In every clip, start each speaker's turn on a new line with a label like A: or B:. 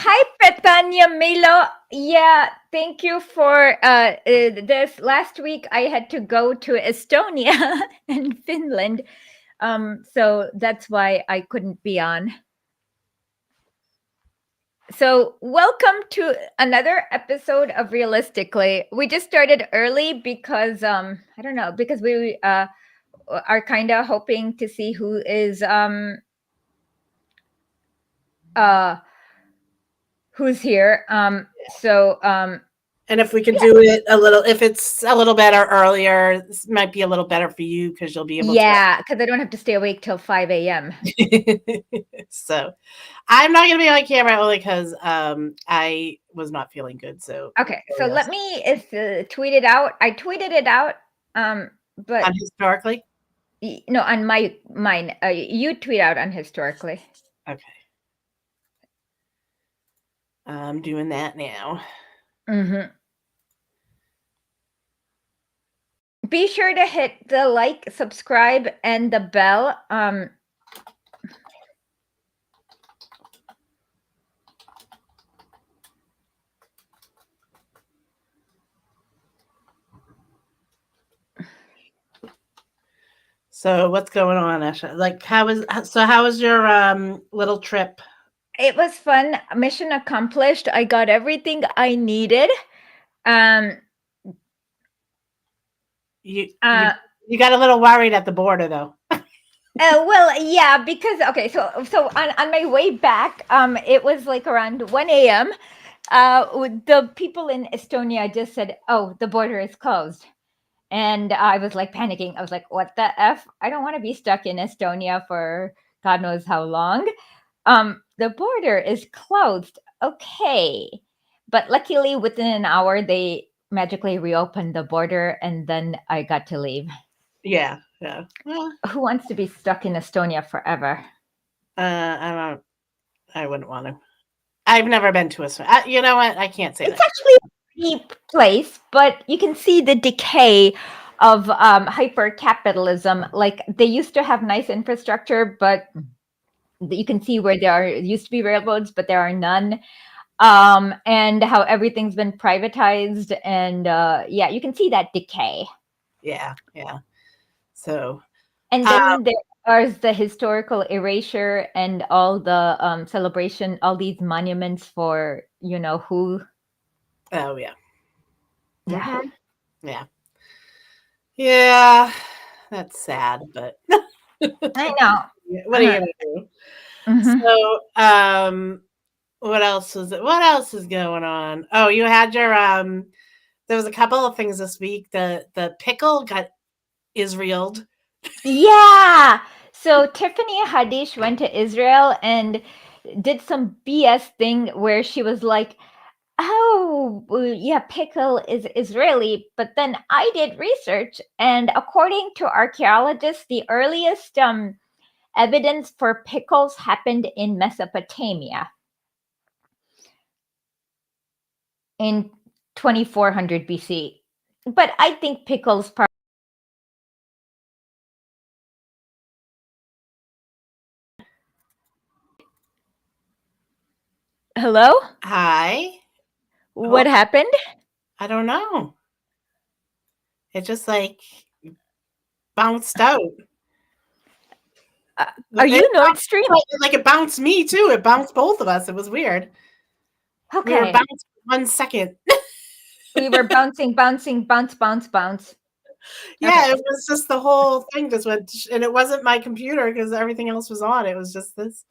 A: Hi, Petania Milo. Yeah, thank you for this. Last week I had to go to Estonia and Finland, so that's why I couldn't be on. So, welcome to another episode of Realistically. We just started early because I don't know, because we are kind of hoping to see who is who's here.
B: And if we can do it if it's a little better earlier, this might be a little better for you because you'll be able to.
A: Yeah, because I don't have to stay awake till 5 a.m.
B: So I'm not going to be on camera only because I was not feeling good. So
A: okay, so let me tweet it out. I tweeted it out, but
B: on Historically?
A: No, on mine. You tweet out on Historically.
B: Okay. I'm doing that now.
A: Mm-hmm. Be sure to hit the like, subscribe, and the bell.
B: So what's going on, Asha? Like, how was your little trip?
A: It was fun. Mission accomplished. I got everything I needed.
B: You got a little worried at the border, though.
A: Well, yeah, because so on my way back, it was like around 1 a.m. The people in Estonia just said, "Oh, the border is closed," and I was like panicking. I was like, "What the f? I don't want to be stuck in Estonia for God knows how long." The border is closed. Okay, but luckily within an hour they magically reopened the border, and then I got to leave.
B: Yeah.
A: Well, who wants to be stuck in Estonia forever?
B: I wouldn't want to. I've never been to Estonia. You know what? I can't say
A: it's actually a deep place, but you can see the decay of hyper capitalism. Like they used to have nice infrastructure, but you can see where there used to be railroads, but there are none. And how everything's been privatized, and yeah, you can see that decay.
B: Yeah. So,
A: and then there's the historical erasure and all the celebration, all these monuments for who.
B: Oh yeah.
A: Yeah.
B: Yeah. That's sad, but
A: I know.
B: What are you gonna do? Mm-hmm. So, what else is going on? Oh, you had your there was a couple of things this week. The pickle got Israel'd.
A: Yeah. So Tiffany Haddish went to Israel and did some BS thing where she was like, "Oh, yeah, pickle is Israeli." But then I did research, and according to archaeologists, the earliest evidence for pickles happened in Mesopotamia in 2400 BC. But I think pickles Hello?
B: Hi.
A: What happened?
B: I don't know. It just like bounced out.
A: Are you Nord Stream?
B: Like it bounced me too. It bounced both of us. It was weird.
A: Okay.
B: We were bounced 1 second.
A: We were bouncing, bounce.
B: Yeah,
A: Okay.
B: it was just the whole thing just went, and it wasn't my computer because everything else was on. It was just this.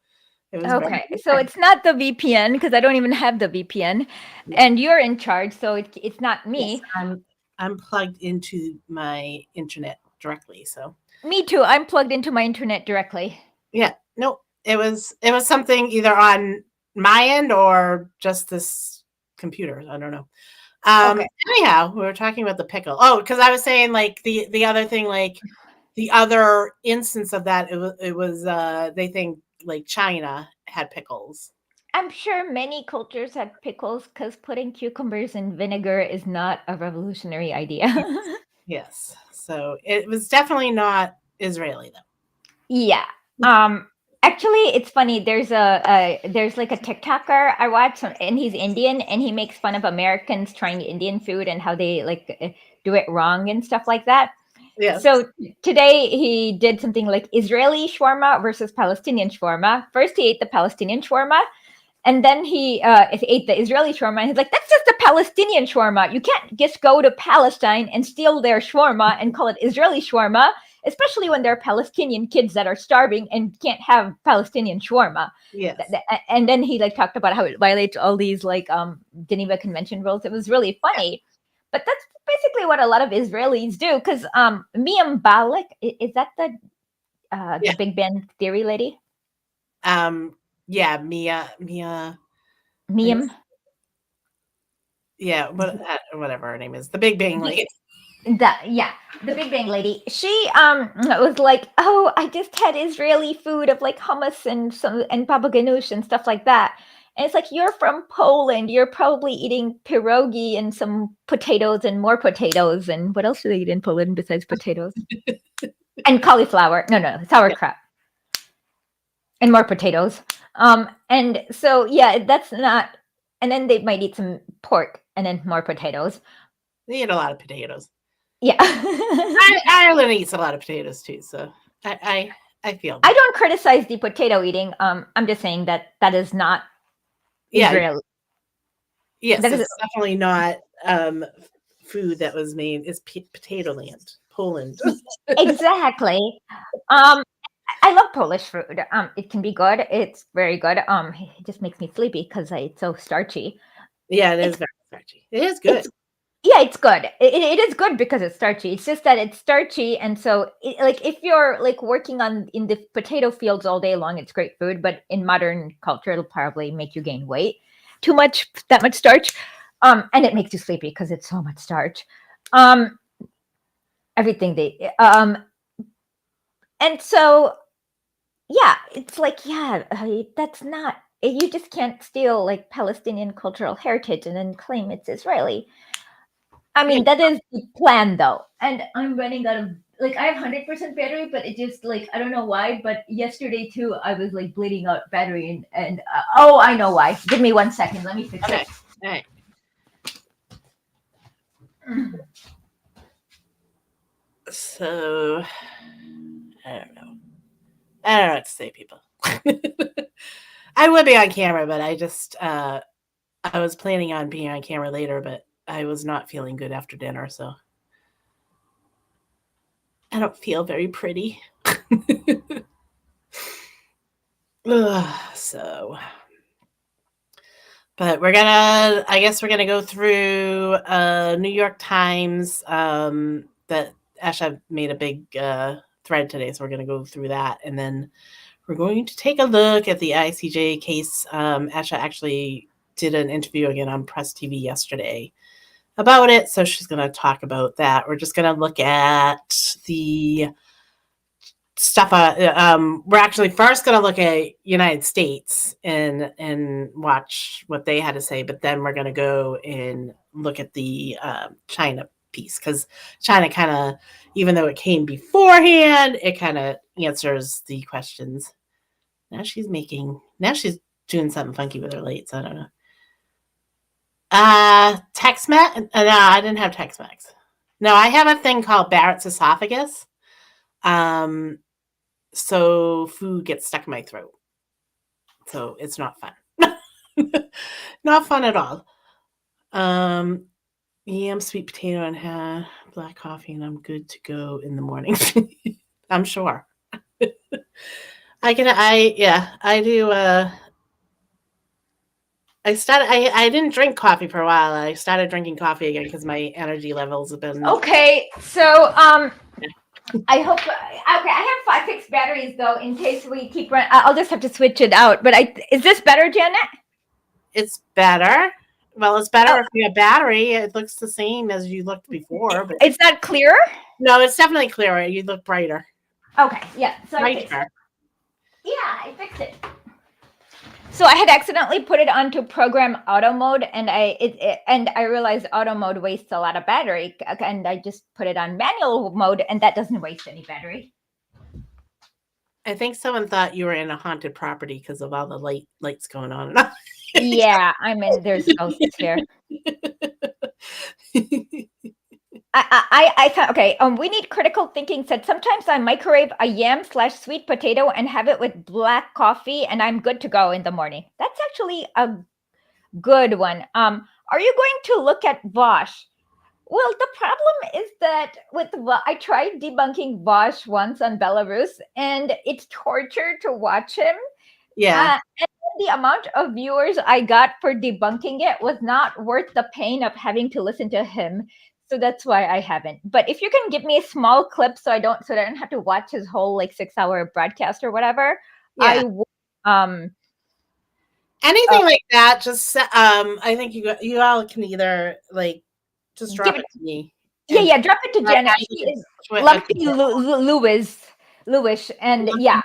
B: It was very
A: Okay. So
B: weird.
A: it's not the VPN because I don't even have the VPN,
B: Yeah.
A: and you're in charge, so it's not
B: Yes,
A: me.
B: I'm plugged into my internet directly. So
A: Me too. I'm plugged into my internet directly.
B: yeah, no, it was something either on my end or just this computer. I don't know.
A: Okay.
B: Anyhow, we were talking about the pickle. Oh, because I was saying like the other thing, like the other instance of that, it was they think like China had pickles.
A: I'm sure many cultures had pickles because putting cucumbers in vinegar is not a revolutionary idea.
B: Yes. Yes. So it was definitely not Israeli though.
A: Yeah. Um Actually it's funny there's like a TikToker I watch and he's Indian and he makes fun of Americans trying Indian food and how they do it wrong and stuff like that.
B: Yes.
A: So today he did something like Israeli shawarma versus Palestinian shawarma. First he ate the Palestinian shawarma and then he ate the Israeli shawarma. And he's like, "That's just the Palestinian shawarma. You can't just go to Palestine and steal their shawarma and call it Israeli shawarma, especially when there are Palestinian kids that are starving and can't have Palestinian shawarma."
B: Yes.
A: And then he talked about how it violates all these Geneva Convention rules. It was really
B: Yeah.
A: funny, but that's basically what a lot of Israelis do. Because Miyam Balik, is that the
B: Yeah.
A: Big Bang Theory lady?
B: Um. Yeah. Mia. I
A: Miyam.
B: guess. Yeah. Whatever her name is, the Big Bang Lady.
A: Yeah, the Big Bang lady. She was like, "Oh, I just had Israeli food of like hummus and baba ganoush and stuff like that." And it's like, "You're from Poland. You're probably eating pierogi and some potatoes and more potatoes. And what else do they eat in Poland besides potatoes? And cauliflower. No,
B: Yeah.
A: sauerkraut and more potatoes." And so yeah, that's not. And then they might eat some pork and then more potatoes.
B: They eat a lot of potatoes.
A: Yeah.
B: Ireland eats a lot of potatoes too, so I feel
A: I
B: them.
A: don't criticize the potato eating. I'm just saying that that is not
B: Yeah.
A: Israel.
B: Yes,
A: That is
B: it's definitely not food that was made. It's potato land, Poland.
A: exactly. Um, I love Polish food. It can be good. It's very good. It just makes me sleepy because it's so starchy.
B: Yeah, it is
A: It's
B: very starchy. It is good.
A: it's yeah, it's good. It is good because it's starchy. It's just that it's starchy, and so if you're working on in the potato fields all day long, it's great food. But in modern culture, it'll probably make you gain weight. Too much, that much starch, and it makes you sleepy because it's so much starch. Um, Everything they and so yeah, it's like yeah, that's not. You just can't steal like Palestinian cultural heritage and then claim it's Israeli. I
B: Yeah.
A: mean, that is the plan though. And I'm running out of I have 100% battery, but it just I don't know why, but yesterday too I was bleeding out battery and oh, I know why. Give me 1 second. Let me fix
B: Okay.
A: it.
B: All right. So I don't know. I don't know what to say, people. I would be on camera, but I was planning on being on camera later, but I was not feeling good after dinner, so I don't feel very pretty. Ugh, so but I guess we're gonna go through New York Times that Asha made a big thread today, so we're gonna go through that, and then we're going to take a look at the ICJ case. Asha actually did an interview again on Press TV yesterday about it, so she's gonna talk about that. We're just gonna look at the stuff. We're actually first going to look at United States and watch what they had to say, but then we're going to go and look at the China piece because China kind of, even though it came beforehand, it kind of answers the questions. Now she's doing something funky with her lights. I don't know. Tex Mex? No, I didn't have Tex Mex. No, I have a thing called Barrett's esophagus. Um, so food gets stuck in my throat. So it's not fun. Not fun at all. Um, Yam, sweet potato, and black coffee, and I'm good to go in the morning. I'm sure. I do. I didn't drink coffee for a while. I started drinking coffee again because my energy levels have been.
A: Okay, so I hope. Okay, I have 5 fixed batteries though, in case we keep running. I'll just have to switch it out. But is this better, Janet?
B: It's better. Well, it's better
A: Oh,
B: if you have battery. It looks the same as you looked before, but
A: is that clearer?
B: no, it's definitely clearer. You look brighter.
A: Okay, yeah. So I fixed it.
B: Brighter.
A: Yeah, I fixed it. So I had accidentally put it onto program auto mode, and I realized auto mode wastes a lot of battery, and I just put it on manual mode, and that doesn't waste any battery.
B: I think someone thought you were in a haunted property because of all the lights going on.
A: Yeah, there's ghosts here. I thought, okay, we need critical thinking said sometimes I microwave a yam/sweet potato and have it with black coffee, and I'm good to go in the morning. That's actually a good one. Are you going to look at Bosch? Well, the problem is that I tried debunking Bosch once on Belarus, and it's torture to watch him.
B: Yeah.
A: And the amount of viewers I got for debunking it was not worth the pain of having to listen to him. So that's why I haven't. But if you can give me a small clip so I don't have to watch his whole 6-hour broadcast or whatever,
B: Yeah.
A: I would.
B: Anything like that, just I think you all can either just drop it to me.
A: Yeah, drop it to Janet. She is Lumpy Lewis, and yeah.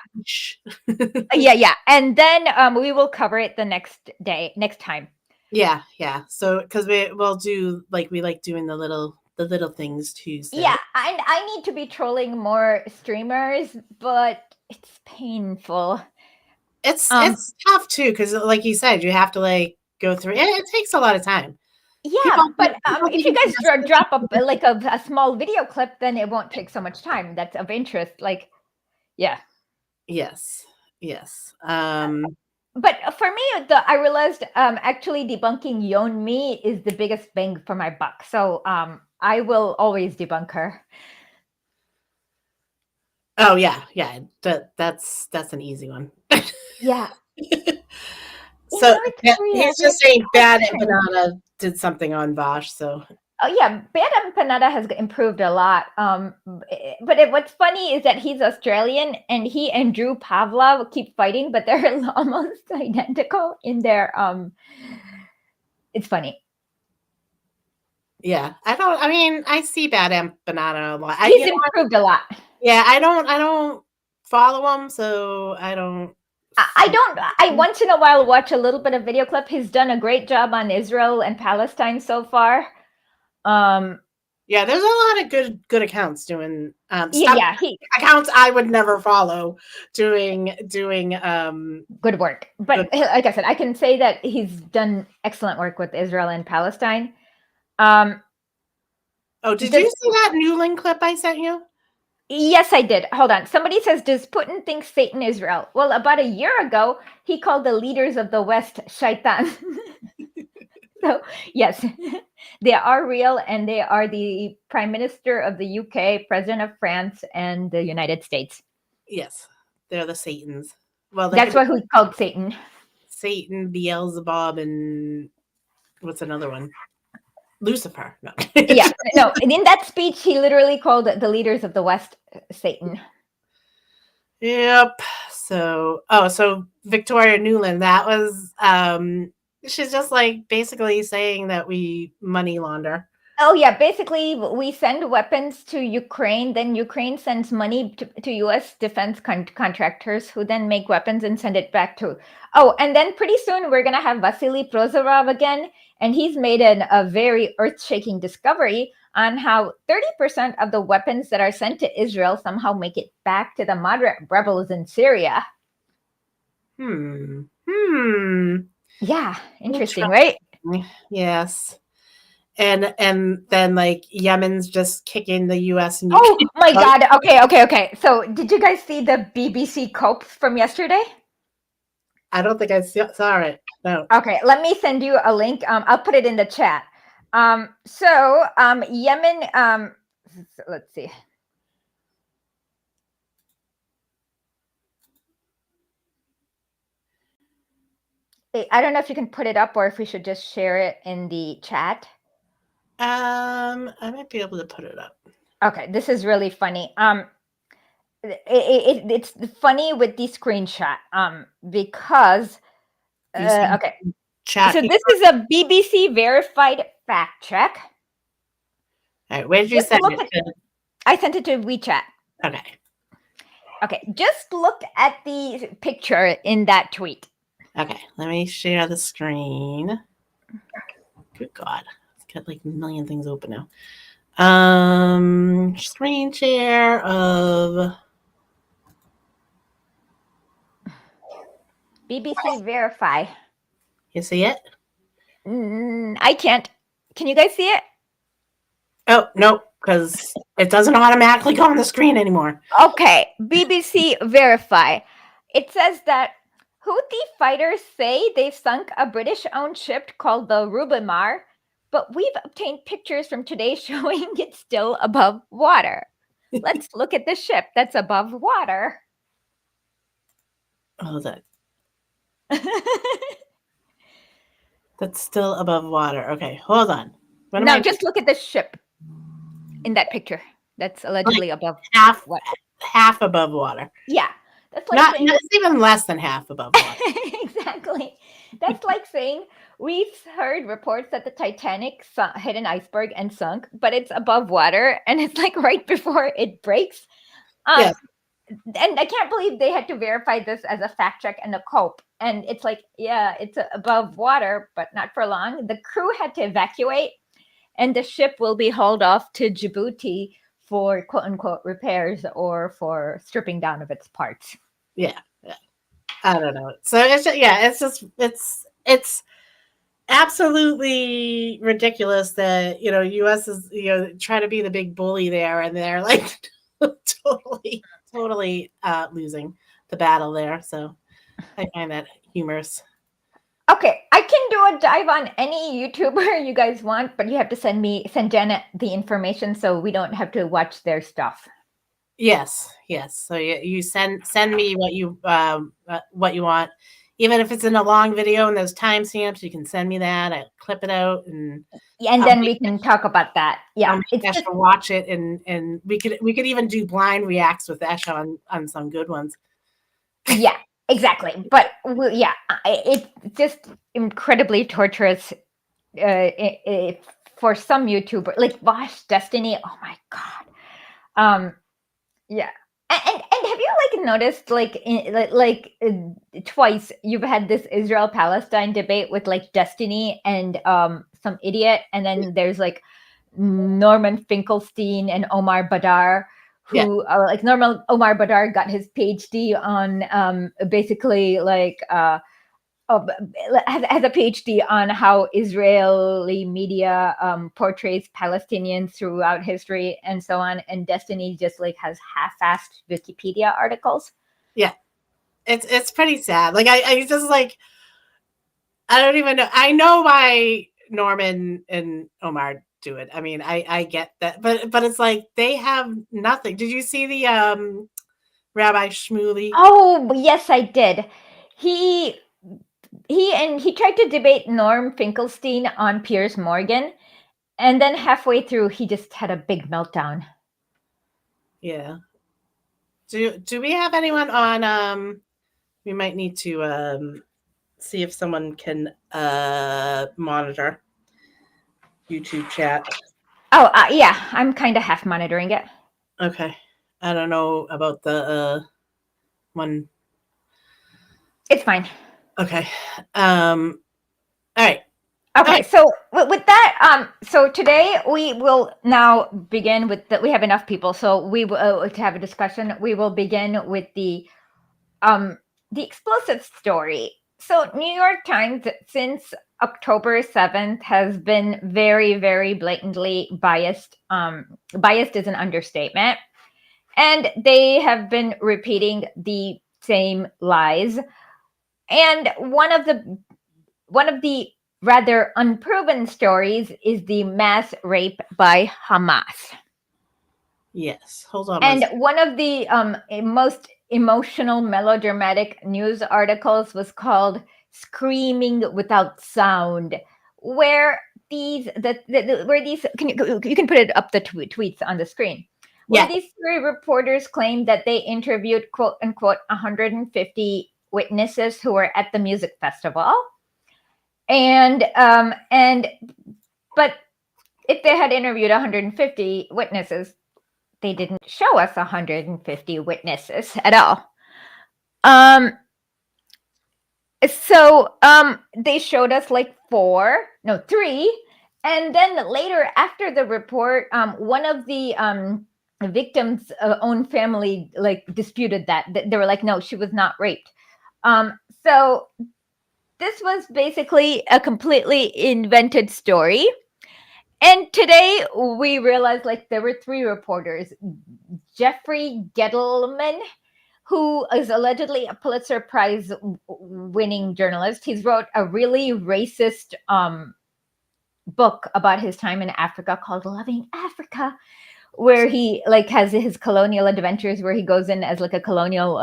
A: Yeah, and then we will cover it the next time.
B: Yeah. So because we'll do we like doing the little things too. So.
A: Yeah, and I need to be trolling more streamers, but it's painful.
B: It's tough too because, like you said, you have to go through. It takes a lot of time.
A: Yeah, but if you guys drop a small video clip, then it won't take so much time. That's of interest. Yeah.
B: Yes.
A: But for me, I realized actually debunking Yon Me is the biggest bang for my buck. So I will always debunk her.
B: Oh yeah. That's an easy one.
A: Yeah.
B: So he's just saying Bad Empanada did something on Bosch. So.
A: Oh yeah, Bad Empanada has improved a lot. But what's funny is that he's Australian, and he and Drew Pavlov keep fighting, but they're almost identical in their. It's funny.
B: Yeah, I see Bad Empanada a lot.
A: He's improved a lot.
B: Yeah, I don't follow him, so I don't.
A: I once in a while watch a little bit of video clip. He's done a great job on Israel and Palestine so far.
B: Yeah, there's a lot of good accounts doing accounts I would never follow doing
A: good work. But like I said, I can say that he's done excellent work with Israel and Palestine.
B: Oh, did you see that Newland clip I sent you?
A: Yes, I did. Hold on. Somebody says, does Putin think Satan Israel? Well, about a year ago, he called the leaders of the West shaitan. So, yes, they are real, and they are the Prime Minister of the UK, President of France, and the United States.
B: Yes, they're the Satans. Well,
A: that's what he called Satan.
B: Satan, Beelzebub, and what's another one? Lucifer. No.
A: Yeah, no. And in that speech, he literally called the leaders of the West Satan.
B: Yep. So Victoria Newland, that was she's just basically saying that we money launder.
A: Oh yeah, basically we send weapons to Ukraine, then Ukraine sends money to U.S. defense contractors who then make weapons and send it back to. Oh, and then pretty soon we're gonna have Vasily Prozorov again, and he's made a very earth-shaking discovery on how 30% of the weapons that are sent to Israel somehow make it back to the moderate rebels in Syria. Yeah, interesting, right?
B: Yes. And then Yemen's just kicking the US and
A: UK. Oh my God. Okay. So did you guys see the BBC Copes from yesterday?
B: I don't think I saw it. No.
A: Okay, let me send you a link. I'll put it in the chat. So Yemen, let's see. I don't know if you can put it up or if we should just share it in the chat.
B: I might be able to put it up.
A: Okay, this is really funny. It's funny with the screenshot. Because okay,
B: Chat.
A: so
B: Here.
A: this is a BBC verified fact check.
B: All right, where did you send it?
A: I sent it to WeChat.
B: Okay.
A: Okay, just look at the picture in that tweet.
B: Okay, let me share the screen. Good God, it's got like a million things open now. Screen share of
A: BBC Verify.
B: You see it?
A: I can't. Can you guys see it?
B: Oh, no, because it doesn't automatically go on the screen anymore.
A: Okay, BBC Verify. It says that Houthi fighters say they've sunk a British-owned ship called the Rubimar, but we've obtained pictures from today showing it's still above water. Let's look at the ship that's above water.
B: Oh, that's still above water. Okay, hold on.
A: No, just look at the ship in that picture. That's allegedly like above
B: half above water.
A: Yeah. That's like saying,
B: it's even less than half above water.
A: Exactly. That's like saying we've heard reports that the Titanic hit an iceberg and sunk, but it's above water and it's like right before it breaks. Yes. And I can't believe they had to verify this as a fact check and a cope. And it's like, yeah, it's above water, but not for long. The crew had to evacuate, and the ship will be hauled off to Djibouti for quote unquote repairs or for stripping down of its parts.
B: Yeah. I don't know. So it's absolutely ridiculous that, US is, trying to be the big bully there, and they're like totally losing the battle there. So I find that humorous.
A: Okay, I can do a dive on any YouTuber you guys want, but you have to send Janet the information so we don't have to watch their stuff.
B: Yes. So you send me what you want, even if it's in a long video and there's timestamps. You can send me that. I clip it out, and
A: then we can talk about that. Yeah,
B: it's just to watch it, and we could even do blind reacts with Esha on some good ones.
A: Yeah. Exactly. But yeah, it's just incredibly torturous for some YouTuber, like Bosch Destiny. Oh my God. Yeah. And have you like noticed twice you've had this Israel-Palestine debate with like Destiny and some idiot, and then there's like Norman Finkelstein and Omar Badar, who like Omar Badar got his PhD on basically like has a PhD on how Israeli media portrays Palestinians throughout history and so on, and Destiny just like has half-assed Wikipedia articles.
B: Yeah, it's pretty sad. Like I just like, I don't even know. I know why Norman and Omar do it. I mean, I get that, but it's like they have nothing. Did you see the Rabbi Shmuley?
A: Oh yes, I did. He tried to debate Norm Finkelstein on Piers Morgan, and then halfway through he just had a big meltdown.
B: Yeah. Do we have anyone on? We might need to see if someone can monitor YouTube chat.
A: Oh yeah, I'm kind of half monitoring it.
B: Okay, I don't know about the one.
A: It's fine.
B: Okay. All right.
A: Okay, so with that, so today we will now begin with we have enough people, so we will to have a discussion. We will begin with the explosive story. So New York Times, since October 7th, has been very, very blatantly biased. Biased is an understatement. And they have been repeating the same lies. And one of the rather unproven stories is the mass rape by Hamas.
B: Yes. Hold on.
A: And one of the most emotional, melodramatic news articles was called "Screaming Without Sound," where these you can put it up the tweets on the screen. Where these three reporters claimed that they interviewed quote unquote 150 witnesses who were at the music festival, and but if they had interviewed 150 witnesses, they didn't show us 150 witnesses at all. So they showed us like three, and then later after the report, one of the victims' own family like disputed that. They were like, no, she was not raped. So this was basically a completely invented story. And today we realized like there were three reporters. Jeffrey Gettleman, who is allegedly a Pulitzer Prize winning journalist. He's wrote a really racist book about his time in Africa called Loving Africa, where he like has his colonial adventures where he goes in as like a colonial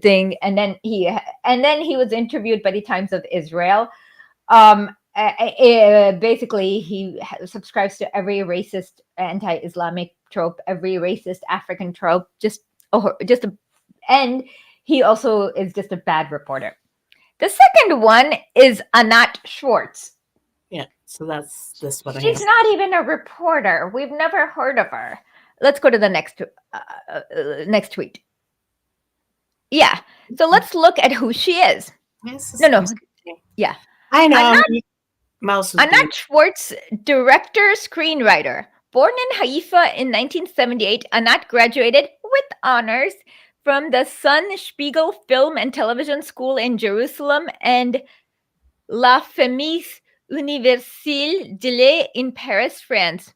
A: thing, and then he was interviewed by the Times of Israel. Basically, he subscribes to every racist anti-Islamic trope, every racist African trope, and he also is just a bad reporter. The second one is Anat Schwartz.
B: Yeah, so that's this one.
A: She's not even a reporter. We've never heard of her. Let's go to the next tweet. Yeah, so let's look at who she is. No. Yeah.
B: I know.
A: Anat Schwartz, director, screenwriter. Born in Haifa in 1978, Anat graduated with honors from the Sun Spiegel Film and Television School in Jerusalem and La Femis Universelle de l'Art in Paris, France.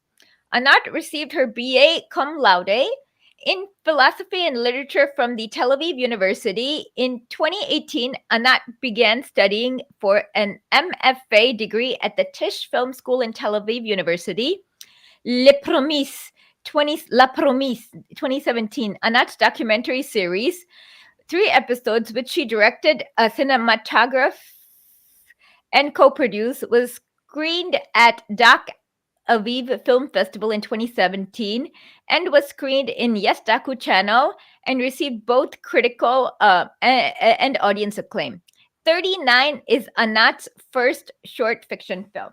A: Anat received her BA cum laude in philosophy and literature from the Tel Aviv University. In 2018, Anat began studying for an MFA degree at the Tisch Film School in Tel Aviv University. La Promise 2017, Anat's documentary series, 3 episodes, which she directed, a cinematograph, and co-produced, was screened at Doc Aviv Film Festival in 2017 and was screened in Yes Daku channel and received both critical and audience acclaim. 39 is Anat's first short fiction film.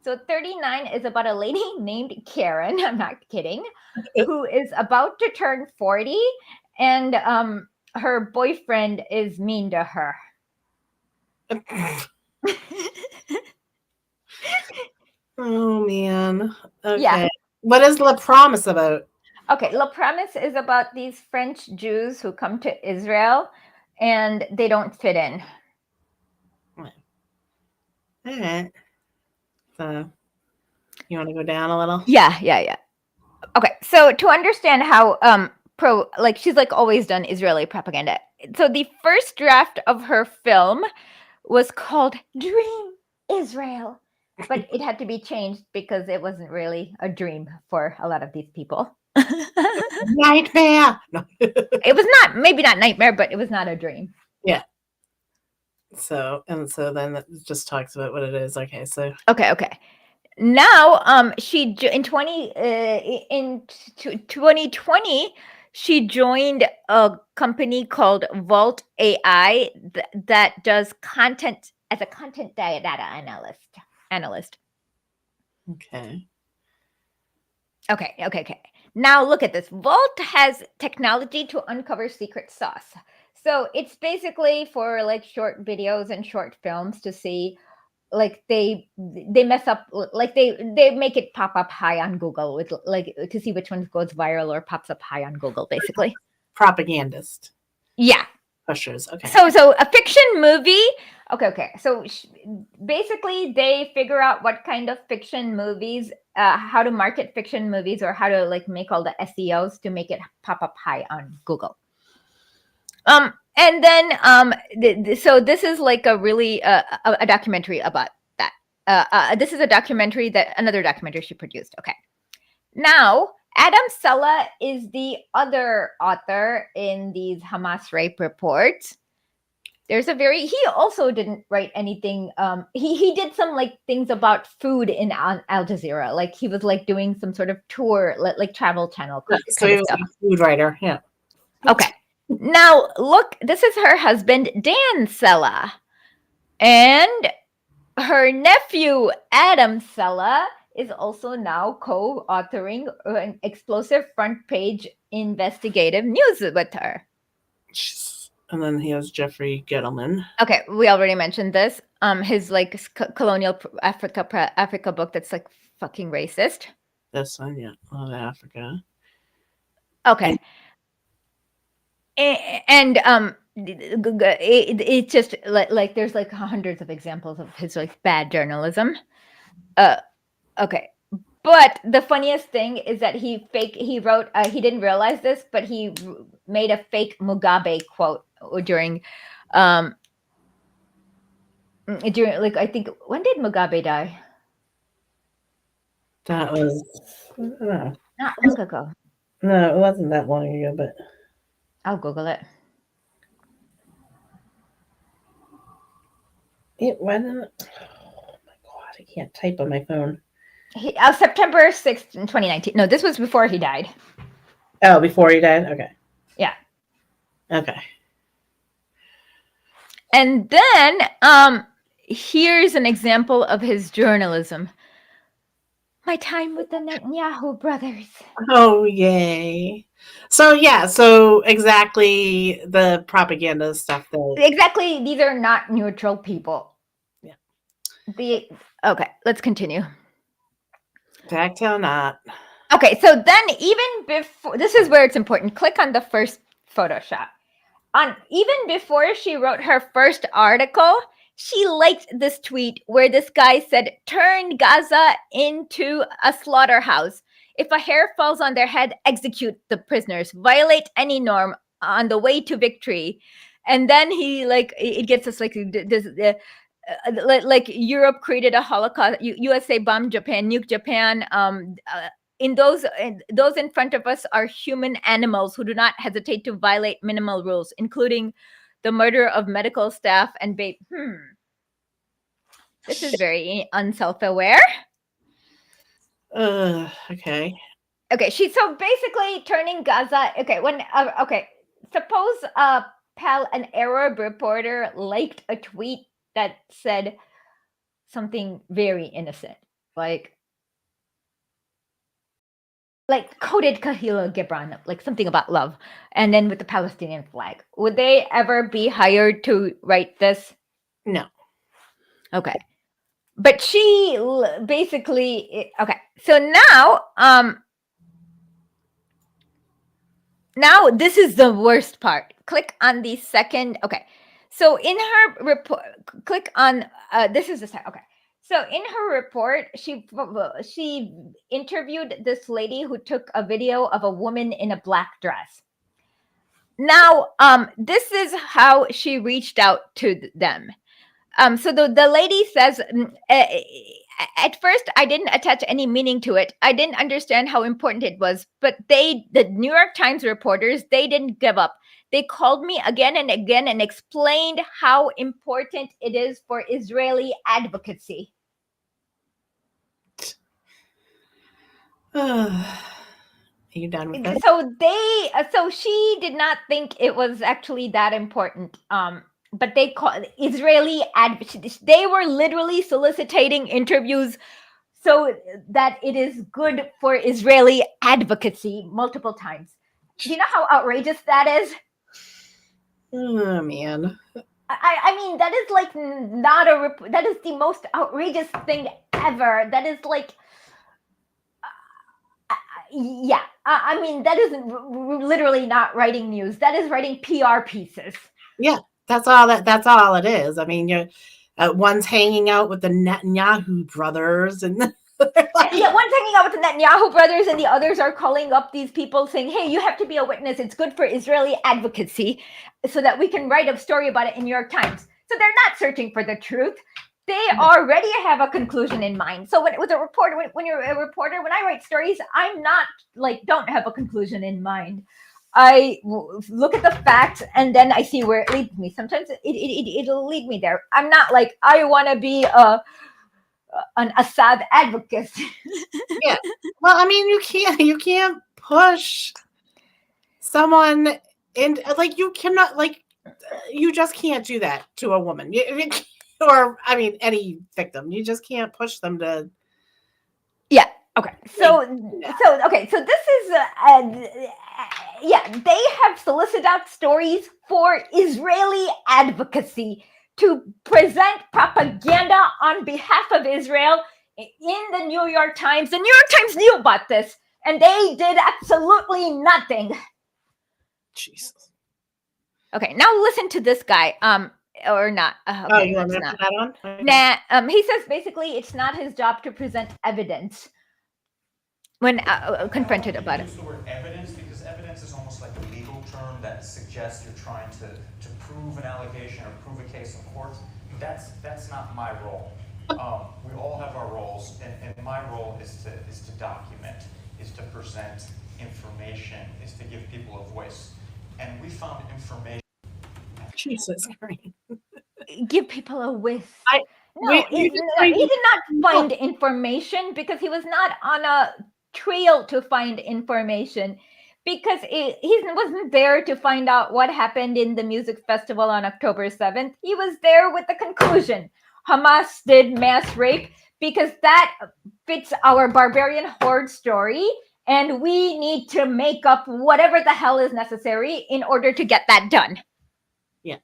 A: So 39 is about a lady named Karen, I'm not kidding, who is about to turn 40, and her boyfriend is mean to her.
B: Oh man. Okay.
A: Yeah.
B: What is La Promise about?
A: Okay, La Promise is about these French Jews who come to Israel and they don't fit in.
B: All right. So you want to go down a little?
A: Yeah. Okay, so to understand how she's like always done Israeli propaganda. So the first draft of her film was called Dream Israel, but it had to be changed because it wasn't really a dream for a lot of these people.
B: Nightmare. No.
A: It was maybe not nightmare, but it was not a dream.
B: Yeah. So then it just talks about what it is. Okay. So.
A: Okay. Now, she in 2020, she joined a company called Vault AI that does content as a content data analyst.
B: Okay.
A: Now look at this. Vault has technology to uncover secret sauce. So it's basically for like short videos and short films to see, like they mess up, like they make it pop up high on Google with like to see which one goes viral or pops up high on Google, basically.
B: Propagandist.
A: Yeah.
B: Pushers. Okay.
A: So a fiction movie. Okay. So basically, they figure out what kind of fiction movies, how to market fiction movies, or how to like make all the SEOs to make it pop up high on Google. And then so this is like a really a documentary about that. This is another documentary she produced. Okay. Now, Adam Sella is the other author in these Hamas rape reports. He also didn't write anything. He did some like things about food in Al Jazeera. Like he was like doing some sort of tour, like Travel Channel
B: So he was a food writer. Yeah.
A: Okay. Now look, this is her husband, Dan Sella. And her nephew, Adam Sella, is also now co-authoring an explosive front page investigative news with her.
B: And then he has Jeffrey Gettleman.
A: Okay, we already mentioned this. His like colonial Africa book that's like fucking racist.
B: This one, yeah, Love Africa.
A: Okay, and it's just like there's like hundreds of examples of his like bad journalism. Okay. But the funniest thing is that he wrote, he didn't realize this, but he made a fake Mugabe quote during like, I think, when did Mugabe die?
B: That was,
A: not long ago.
B: No, it wasn't that long ago, but
A: I'll Google it.
B: It wasn't. Oh my God, I can't type on my phone.
A: September 6th, 2019. No, this was before he died.
B: Oh, before he died? Okay.
A: Yeah.
B: Okay.
A: And then here's an example of his journalism. My time with the Netanyahu brothers.
B: Oh, yay. So, yeah, so exactly the propaganda stuff.
A: Exactly, these are not neutral people. Yeah. Okay, let's continue.
B: Tactile not.
A: Okay, so then even before, this is where it's important. Click on the first Photoshop. Even before she wrote her first article, she liked this tweet where this guy said, "Turn Gaza into a slaughterhouse. If a hair falls on their head, execute the prisoners. Violate any norm on the way to victory." And then he like, it gets us like this. Like Europe created a Holocaust, USA bombed Japan, nuked Japan. Those in front of us are human animals who do not hesitate to violate minimal rules, including the murder of medical staff and This is very unself-aware.
B: Okay.
A: Okay, she's so basically turning Gaza. Okay, suppose an Arab reporter liked a tweet that said something very innocent, like quoted Kahila Gibran, like something about love, and then with the Palestinian flag. Would they ever be hired to write this?
B: No.
A: Okay. But she basically, okay. So now this is the worst part. Click on the second. Okay. So in her report, click on, this is the second. Okay. So in her report, she interviewed this lady who took a video of a woman in a black dress. Now, this is how she reached out to them. So the lady says, at first, I didn't attach any meaning to it. I didn't understand how important it was. But the New York Times reporters, they didn't give up. They called me again and again and explained how important it is for Israeli advocacy.
B: Are you done with that?
A: So she did not think it was actually that important. But they called Israeli they were literally soliciting interviews so that it is good for Israeli advocacy multiple times. Do you know how outrageous that is?
B: Oh, man.
A: I mean, that is like that is the most outrageous thing ever. That is like, yeah. I mean, that is literally not writing news. That is writing PR pieces.
B: Yeah. That's all it is. I mean, one's hanging out with the Netanyahu brothers, and
A: one's hanging out with the Netanyahu brothers, and the others are calling up these people saying, "Hey, you have to be a witness. It's good for Israeli advocacy, so that we can write a story about it in New York Times." So they're not searching for the truth. they already have a conclusion in mind. So when it was a reporter, when you're a reporter, when I write stories, I'm not like, don't have a conclusion in mind. I look at the facts and then I see where it leads me. Sometimes it'll lead me there. I'm not like, I want to be an Assad advocate.
B: Yeah. Well, I mean, you can't push someone in, like, you cannot, like, you just can't do that to a woman. Or, I mean, any victim. You just can't push them to.
A: Yeah. Okay. So,
B: Yeah.
A: so this is, yeah, they have solicited out stories for Israeli advocacy to present propaganda on behalf of Israel in the New York Times. The New York Times knew about this, and they did absolutely nothing.
B: Jesus.
A: Okay, now listen to this guy. Or not. Okay,
B: you want me to put that on? Okay.
A: Nah. He says basically it's not his job to present evidence when confronted about it.
C: Use the word evidence because evidence is almost like a legal term that suggests you're trying to prove an allegation or prove a case in court. That's not my role. We all have our roles, and my role is to document, is to present information, is to give people a voice. And we found information.
B: Jesus Christ.
A: Give people a whiff.
B: he
A: He did not find information because he was not on a trail to find information, because he wasn't there to find out what happened in the music festival on October 7th. He was there with the conclusion. Hamas did mass rape because that fits our barbarian horde story, and we need to make up whatever the hell is necessary in order to get that done.
B: Yeah.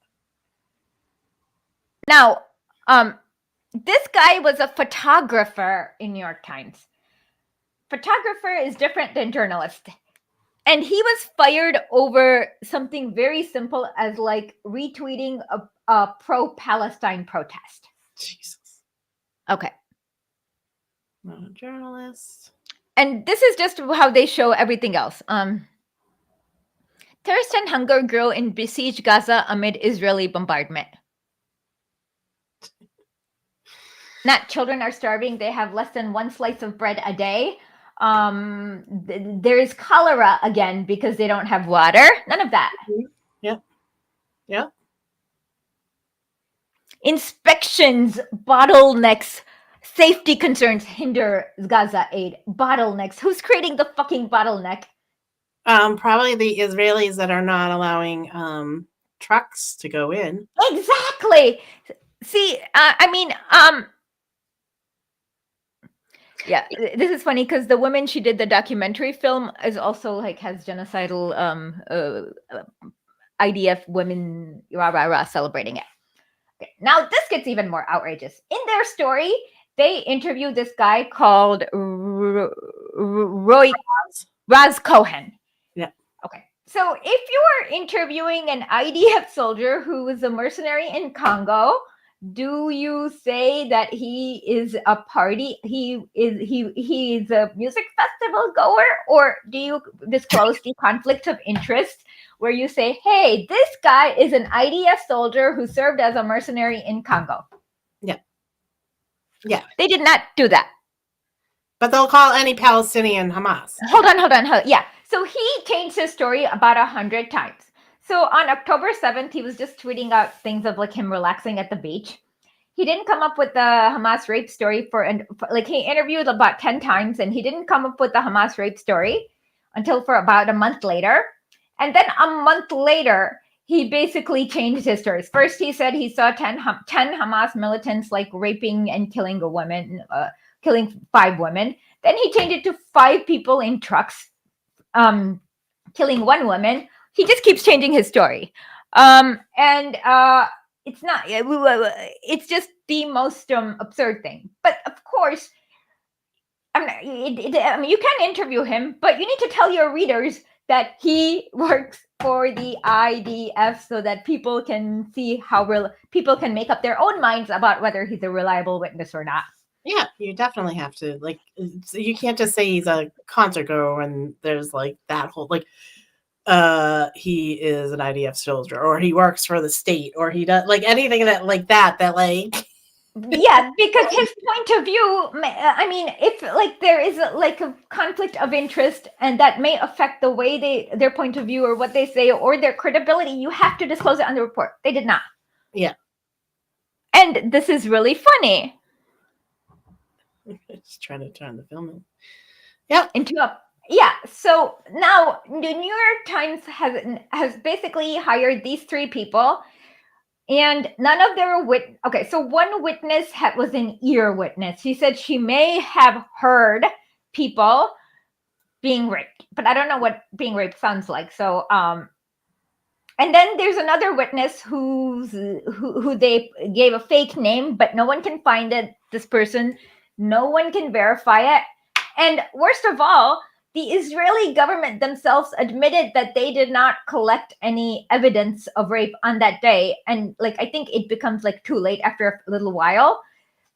A: Now, this guy was a photographer in New York Times. Photographer is different than journalist. And he was fired over something very simple as like retweeting a pro-Palestine protest.
B: Jesus.
A: Okay.
B: Not a journalist.
A: And this is just how they show everything else. Thirst and hunger grow in besieged Gaza amid Israeli bombardment. Not children are starving. They have less than one slice of bread a day. There is cholera again because they don't have water. None of that.
B: Yeah.
A: Inspections, bottlenecks, safety concerns hinder Gaza aid. Bottlenecks. Who's creating the fucking bottleneck?
B: Probably the Israelis that are not allowing trucks to go in.
A: Exactly. See, yeah, this is funny because the woman she did the documentary film is also like has genocidal IDF women celebrating it. Okay, now this gets even more outrageous. In their story, they interviewed this guy called Raz Cohen.
B: Yeah.
A: Okay. So if you are interviewing an IDF soldier who is a mercenary in Congo, do you say that he is a party? He is a music festival goer, or do you disclose the conflict of interest where you say, "Hey, this guy is an IDF soldier who served as a mercenary in Congo"?
B: Yeah.
A: They did not do that.
B: But they'll call any Palestinian Hamas.
A: Hold on. Yeah. So he changed his story about 100 times. So on October 7th, he was just tweeting out things of like him relaxing at the beach. He didn't come up with the Hamas rape story like he interviewed about 10 times and he didn't come up with the Hamas rape story until for about a month later. And then a month later, he basically changed his stories. First, he said he saw 10 Hamas militants like raping and killing a woman, killing 5 women. Then he changed it to 5 people in trucks, killing 1 woman. He just keeps changing his story. It's not, it's just the most absurd thing. But of course, you can interview him, but you need to tell your readers that he works for the IDF so that people can see people can make up their own minds about whether he's a reliable witness or not.
B: Yeah, you definitely have to. Like, you can't just say he's a concert goer and there's like that whole like he is an IDF soldier or he works for the state or he does like anything that like
A: Yeah, because his point of view, I mean, if like there is a conflict of interest and that may affect the way their point of view or what they say or their credibility, you have to disclose it on the report. They did not.
B: Yeah.
A: And this is really funny.
B: Just trying to turn the film in. Yep.
A: Yeah, so now the New York Times has basically hired these three people, and none of their okay, so one witness was an ear witness. She said she may have heard people being raped, but I don't know what being raped sounds like. So and then there's another witness who they gave a fake name, but no one can find it. This person, no one can verify it. And worst of all, the Israeli government themselves admitted that they did not collect any evidence of rape on that day. And like, I think it becomes like too late after a little while.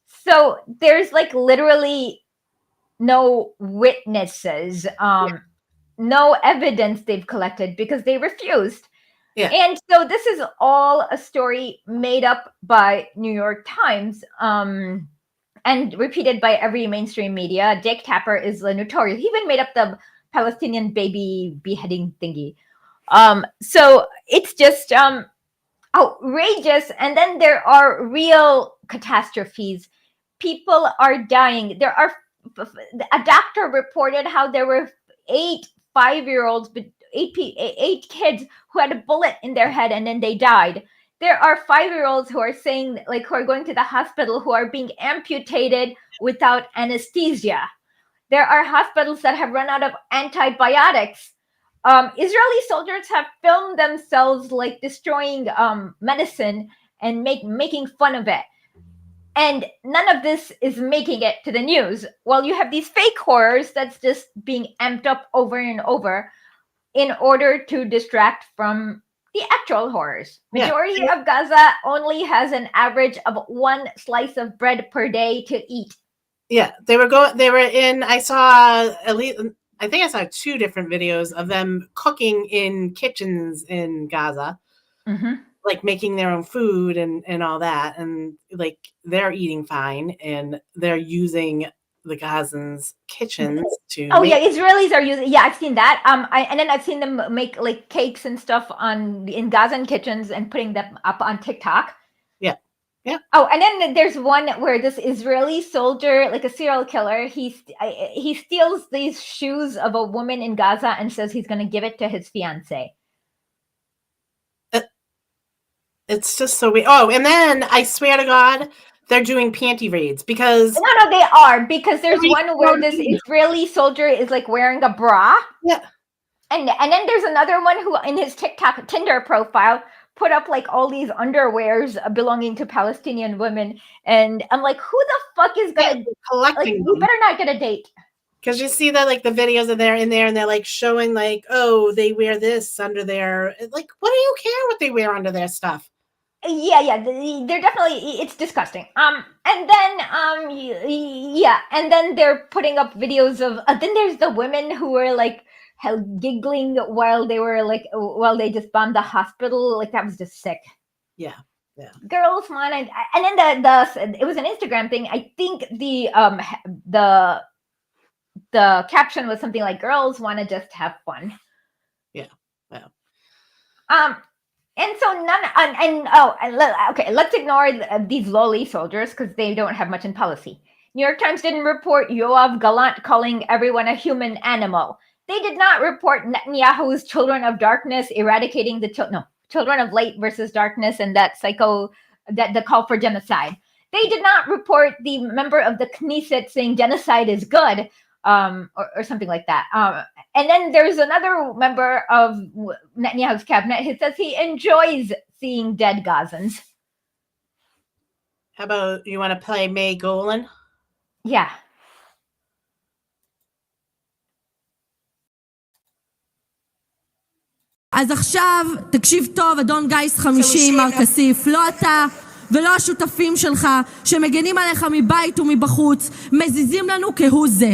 A: So there's like literally no witnesses, no evidence they've collected because they refused.
B: Yeah.
A: And so this is all a story made up by New York Times. And repeated by every mainstream media. Jake Tapper is the notorious. He even made up the Palestinian baby beheading thingy. So it's just outrageous. And then there are real catastrophes. People are dying. A doctor reported how there were 8 5-year-olds, eight kids who had a bullet in their head and then they died. There are 5-year-olds who are saying, like, who are going to the hospital who are being amputated without anesthesia. There are hospitals that have run out of antibiotics. Israeli soldiers have filmed themselves like destroying medicine and making fun of it. And none of this is making it to the news. While you have these fake horrors that's just being amped up over and over in order to distract from the actual horrors. Majority of Gaza only has an average of 1 slice of bread per day to eat.
B: Yeah, they were in, I saw at least, I think I saw 2 different videos of them cooking in kitchens in Gaza, like making their own food and all that. And like, they're eating fine and they're using the Gazans' kitchens to
A: Israelis are using, I've seen that. And then I've seen them make like cakes and stuff in Gazan kitchens and putting them up on TikTok.
B: Yeah.
A: Oh, and then there's one where this Israeli soldier, like a serial killer, he steals these shoes of a woman in Gaza and says he's going to give it to his fiance.
B: It's just so weird. Oh, and then I swear to God, they're doing panty raids because...
A: No, they are, because there's one where this Israeli soldier is like wearing a bra.
B: Yeah.
A: And then there's another one who in his TikTok Tinder profile put up like all these underwears belonging to Palestinian women. And I'm like, who the fuck is going to
B: collecting
A: like, you better not get a date.
B: Because you see that like the videos of they're in there and they're like showing like, oh, they wear this under their, like, what do you care what they wear under their stuff?
A: Yeah, they're definitely, it's disgusting. And then, and then they're putting up videos of, then there's the women who were like giggling while they just bombed the hospital. Like, that was just sick.
B: Yeah.
A: Girls wanted, and then it was an Instagram thing. I think the caption was something like, girls want to just have fun.
B: Yeah.
A: And so okay, let's ignore these lowly soldiers because they don't have much in policy. New York Times didn't report Yoav Gallant calling everyone a human animal. They did not report Netanyahu's children of darkness eradicating children of light versus darkness and the call for genocide. They did not report the member of the Knesset saying genocide is good. Or something like that. And then there's another member of Netanyahu's cabinet who says he enjoys seeing dead Gazans.
B: How about you want to play May Golan?
A: Yeah.
D: אז עכשיו, תקשיב טוב, אדון גייס 50, מר כסיף, לא אתה ולא השותפים שלך שמגנים עליך מבית ומבחוץ, מזיזים לנו כהוא זה.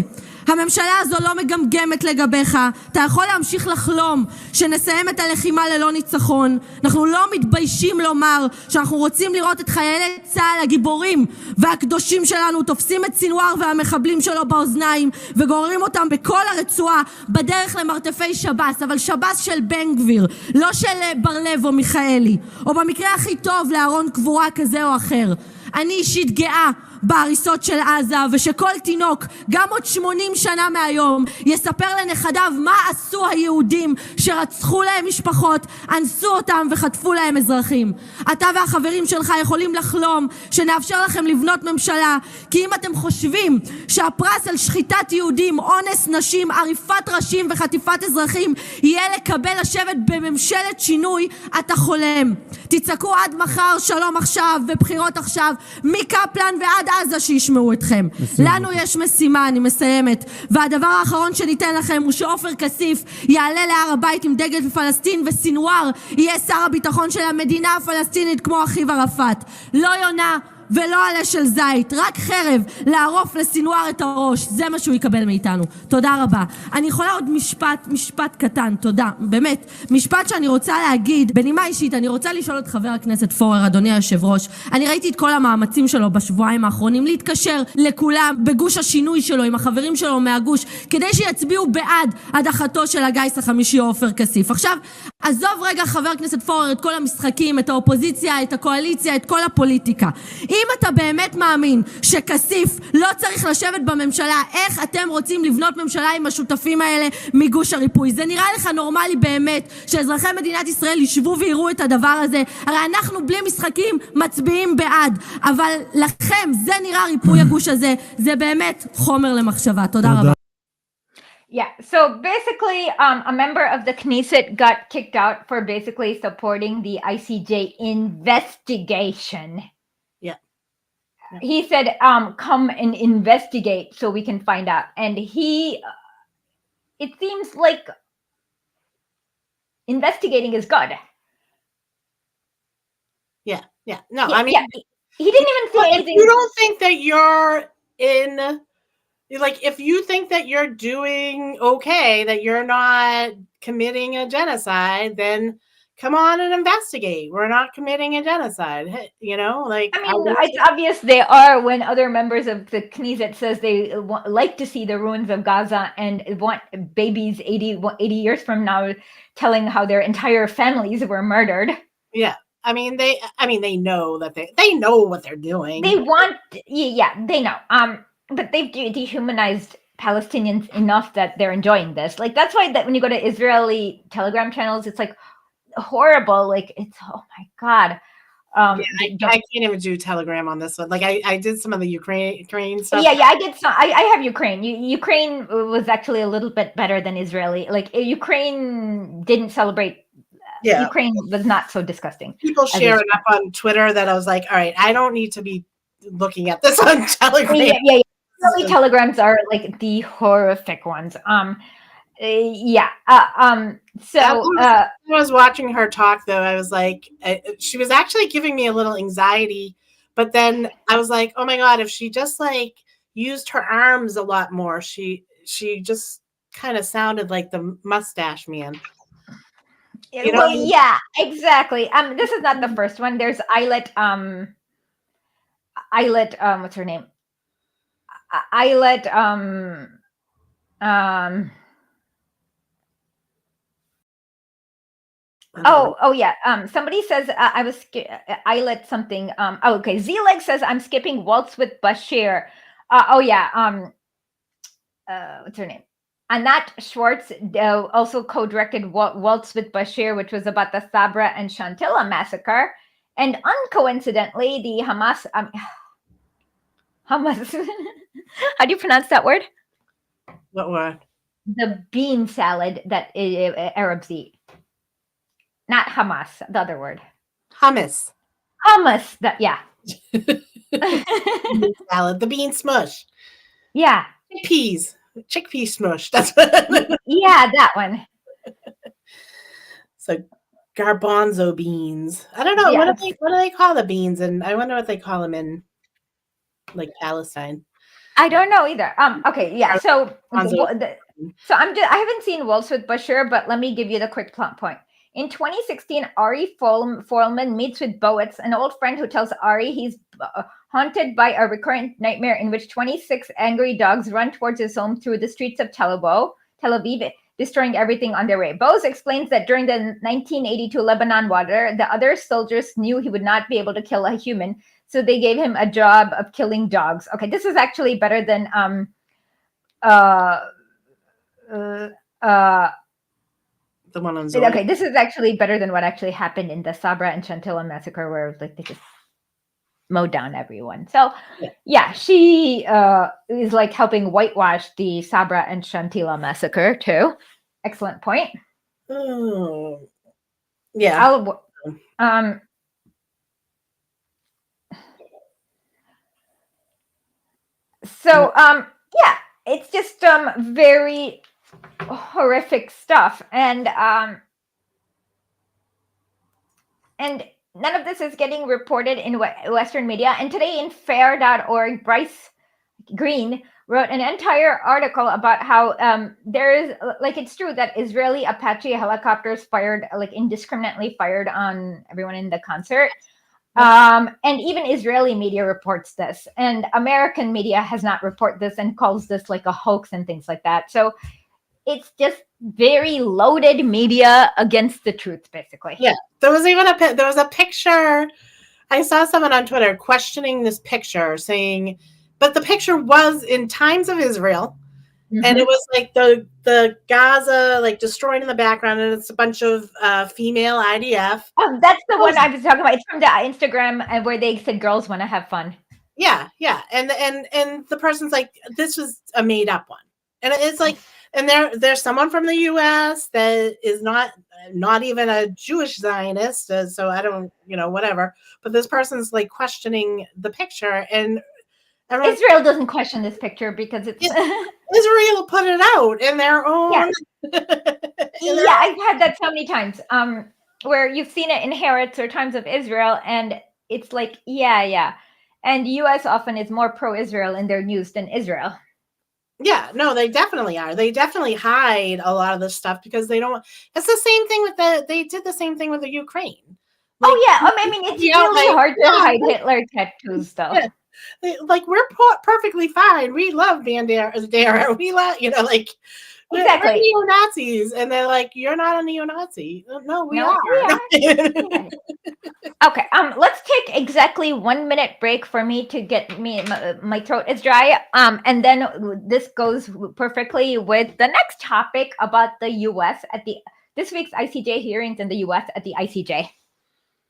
D: הממשלה הזו לא מגמגמת לגביך. אתה יכול להמשיך לחלום שנסיים את הלחימה ללא ניצחון. אנחנו לא מתביישים לומר שאנחנו רוצים לראות את חיילי צה"ל הגיבורים והקדושים שלנו תופסים את סינואר והמחבלים שלו באוזניים וגוררים אותם בכל הרצועה בדרך למרתפי שב"ס, אבל שב"ס של בן גביר, לא של ברלב או מיכאלי, או במקרה הכי טוב לארון קבורה כזה או אחר. אני אישית גאה בהריסות של עזה, ושכל תינוק, גם עוד 80 שנה מהיום, יספר לנכדיו מה עשו היהודים שרצחו להם משפחות, אנסו אותם וחטפו להם אזרחים. אתה והחברים שלך יכולים לחלום שנאפשר לכם לבנות ממשלה, כי אם אתם חושבים שהפרס על שחיטת יהודים, אונס נשים, עריפת ראשים וחטיפת אזרחים יהיה לקבל לשבת בממשלת שינוי, אתה חולם. תצעקו עד מחר שלום עכשיו ובחירות עכשיו, מקפלן ועד עזה שישמעו אתכם. לנו יש משימה, אני מסיימת, והדבר האחרון שניתן לכם הוא שעופר כסיף יעלה להר הבית עם דגל פלסטין, וסינואר יהיה שר הביטחון של המדינה הפלסטינית כמו אחיו ערפאת. לא יונה ולא עלה של זית, רק חרב לערוף לסינואר את הראש, זה מה שהוא יקבל מאיתנו. תודה רבה. אני יכולה עוד משפט קטן, תודה, באמת, משפט שאני רוצה להגיד, בנימה אישית, אני רוצה לשאול את חבר הכנסת פורר, אדוני היושב ראש, אני ראיתי את כל המאמצים שלו בשבועיים האחרונים, להתקשר לכולם בגוש השינוי שלו, עם החברים שלו מהגוש, כדי שיצביעו בעד הדחתו של הגיס החמישי עופר כסיף. עכשיו, עזוב רגע חבר הכנסת פורר את כל המשחקים, את האופוזיציה, את הקואליציה, את כל הפוליטיקה. אם אתה באמת מאמין שכסיף לא צריך לשבת בממשלה, איך אתם רוצים לבנות ממשלה עם השותפים האלה מגוש הריפוי? זה נראה לך נורמלי באמת שאזרחי מדינת ישראל ישבו ויראו את הדבר הזה? הרי אנחנו בלי משחקים מצביעים בעד, אבל לכם זה נראה ריפוי הגוש הזה, זה באמת חומר למחשבה. תודה רבה.
A: Yeah, so basically, a member of the Knesset got kicked out for basically supporting the ICJ investigation.
B: Yeah.
A: He said, come and investigate so we can find out. And it seems like investigating is good.
B: Yeah. No,
A: Yeah,
B: I mean,
A: yeah. He didn't even say
B: if
A: anything.
B: you don't think that you're in, like, if you think that you're doing okay, that you're not committing a genocide, then come on and investigate. We're not committing a genocide, you know? Like,
A: I mean, it's obvious they are when other members of the Knesset says they like to see the ruins of Gaza and want babies 80 years from now telling how their entire families were murdered.
B: Yeah. I mean, they know that they know what they're doing.
A: They want, yeah, they know. But they've dehumanized Palestinians enough that they're enjoying this. Like, that's why that when you go to Israeli Telegram channels, it's like horrible. Like, it's, oh my God.
B: I can't even do Telegram on this one. Like, I did some of the Ukraine stuff.
A: Yeah, I did some. I have Ukraine. Ukraine was actually a little bit better than Israeli. Like, Ukraine didn't celebrate.
B: Yeah.
A: Ukraine was not so disgusting.
B: People sharing up on Twitter that I was like, all right, I don't need to be looking at this on Telegram.
A: Yeah. Israeli telegrams are like the horrific ones. So
B: I was watching her talk though. I was like, she was actually giving me a little anxiety, but then I was like, oh my God, if she just like used her arms a lot more, she just kind of sounded like the mustache man. You know?
A: Well, yeah, exactly. This is not the first one. There's Eilert, what's her name? Eilert, oh yeah. Somebody says I was Eilert something. Okay. Z-Leg says I'm skipping Waltz with Bashir. What's her name? Anat Schwartz also co-directed Waltz with Bashir, which was about the Sabra and Shantilla massacre. And uncoincidentally, the Hamas, how do you pronounce that word?
B: What word?
A: The bean salad that Arabs eat. Not Hamas, the other word.
B: Hummus.
A: Yeah.
B: Bean salad, the bean smush.
A: Yeah.
B: Chickpea smush. That's what.
A: Yeah, that one.
B: So garbanzo beans. I don't know.
A: Yeah.
B: What do they call the beans? And I wonder what they call them in like Palestine.
A: I don't know either. Okay, yeah. So,
B: Alonzo.
A: I haven't seen Wolves with Bashir, but let me give you the quick plot point. In 2016, Ari Foreman meets with Boetz, an old friend who tells Ari he's haunted by a recurrent nightmare in which 26 angry dogs run towards his home through the streets of Tel Aviv, destroying everything on their way. Bose explains that during the 1982 Lebanon war, the other soldiers knew he would not be able to kill a human, so they gave him a job of killing dogs. Okay, this is actually better than
B: the one on Zoe.
A: okay, this is actually better than what actually happened in the Sabra and Chantilla massacre, where like they just mowed down everyone. So yeah, she is like helping whitewash the Sabra and Chantilla massacre too. Excellent point.
B: Oh, yeah.
A: Yeah, it's just very horrific stuff, and none of this is getting reported in Western media. And today in fair.org, Bryce Green wrote an entire article about how there is, like, it's true that Israeli Apache helicopters fired, like, indiscriminately fired on everyone in the concert. And even Israeli media reports this, and American media has not reported this and calls this like a hoax and things like that. So it's just very loaded media against the truth, basically.
B: Yeah, there was a picture. I saw someone on Twitter questioning this picture, saying, but the picture was in times of Israel, and it was like the Gaza like destroyed in the background, and it's a bunch of female IDF.
A: That's the one I was talking about. It's from the Instagram where they said girls want to have fun.
B: Yeah, and the person's like, this was a made up one, and it's like, and there's someone from the U.S. that is not even a Jewish Zionist, so I don't, whatever. But this person's like questioning the picture, and
A: Israel doesn't question this picture because it's
B: Israel put it out in their own.
A: Yeah, I've had that so many times. Where you've seen it in Haaretz or Times of Israel, and it's like, yeah. And U.S. often is more pro-Israel in their news than Israel.
B: Yeah, no, they definitely are. They definitely hide a lot of this stuff because they don't. It's the same thing with they did the same thing with the Ukraine.
A: Like, I mean, it's really hard to hide Hitler tattoos, though.
B: Yeah. Like, we're perfectly fine. We love Bandera. We love, like,
A: exactly.
B: We're neo-Nazis. And they're like, you're not a neo-Nazi. No, we are.
A: Okay, let's take exactly 1 minute break for me to get my throat is dry. And then this goes perfectly with the next topic about the U.S. at this week's ICJ hearings in the U.S. at the ICJ.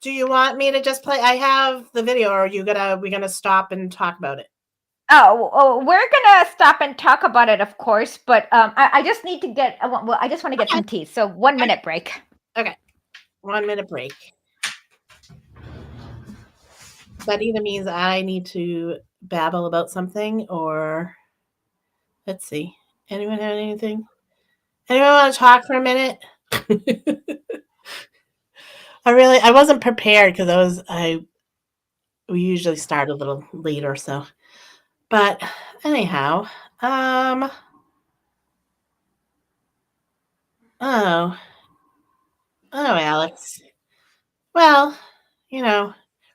B: Do you want me to just play? I have the video, or we're gonna stop and talk about it?
A: Oh, we're gonna stop and talk about it, of course. But I just need to get. I just want to get some tea. So 1 minute break.
B: Okay, 1 minute break. That either means I need to babble about something, or let's see. Anyone have anything? Anyone want to talk for a minute? I wasn't prepared because we usually start a little later, so. But anyhow, oh, Alex. Well,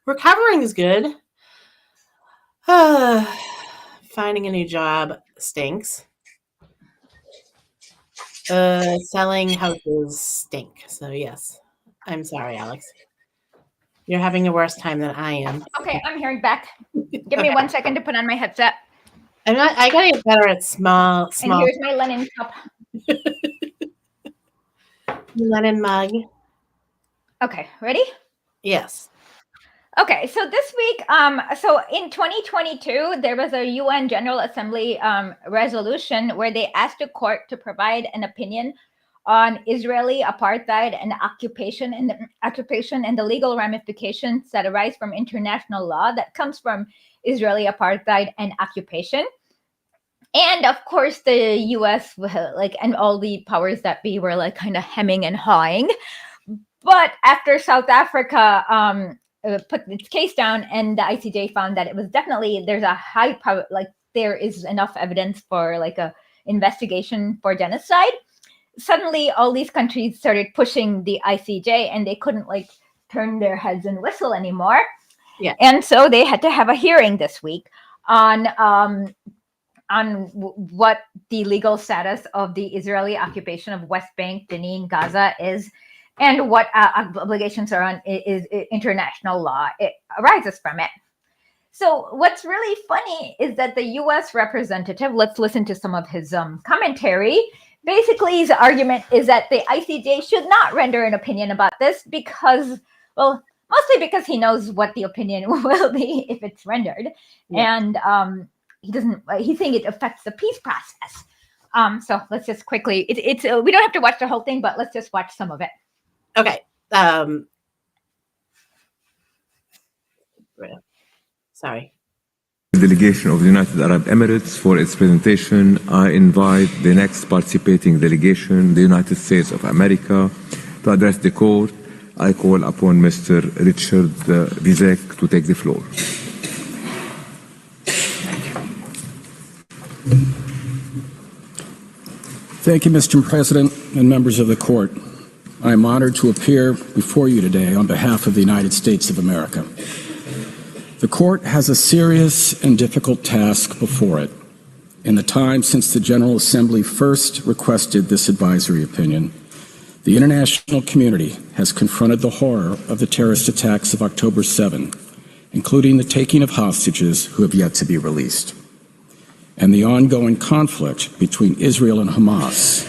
B: recovering is good. Finding a new job stinks. Selling houses stink. So yes, I'm sorry, Alex. You're having a worse time than I am.
A: Okay, I'm hearing back. Give me 1 second to put on my headset.
B: I gotta get better at small.
A: And here's my Lenin cup.
B: Lenin mug.
A: Okay, ready?
B: Yes.
A: Okay, so this week, so in 2022, there was a UN General Assembly resolution where they asked the court to provide an opinion on Israeli apartheid and occupation and the legal ramifications that arise from international law that comes from Israeli apartheid and occupation. And of course, the U.S. and all the powers that be were like kind of hemming and hawing. But after South Africa put its case down, and the ICJ found that it was definitely there's a high there is enough evidence for like a investigation for genocide, suddenly all these countries started pushing the ICJ, and they couldn't like turn their heads and whistle anymore.
B: Yeah.
A: And so they had to have a hearing this week on what the legal status of the Israeli occupation of West Bank, Jenin, Gaza is, and what obligations are on is international law. It arises from it. So what's really funny is that the U.S. representative, let's listen to some of his commentary. Basically, his argument is that the ICJ should not render an opinion about this because, well, mostly because he knows what the opinion will be if it's rendered. Yeah. And he's saying it affects the peace process. So let's just quickly, it's we don't have to watch the whole thing, but let's just watch some of it.
B: Okay. Sorry.
E: Delegation of the United Arab Emirates for its presentation. I invite the next participating delegation, the United States of America, to address the court. I call upon Mr. Richard Vizek to take the floor.
F: Thank you, Mr. President and members of the court. I am honored to appear before you today on behalf of the United States of America. The court has a serious and difficult task before it. In the time since the General Assembly first requested this advisory opinion, the international community has confronted the horror of the terrorist attacks of October 7, including the taking of hostages who have yet to be released, and the ongoing conflict between Israel and Hamas,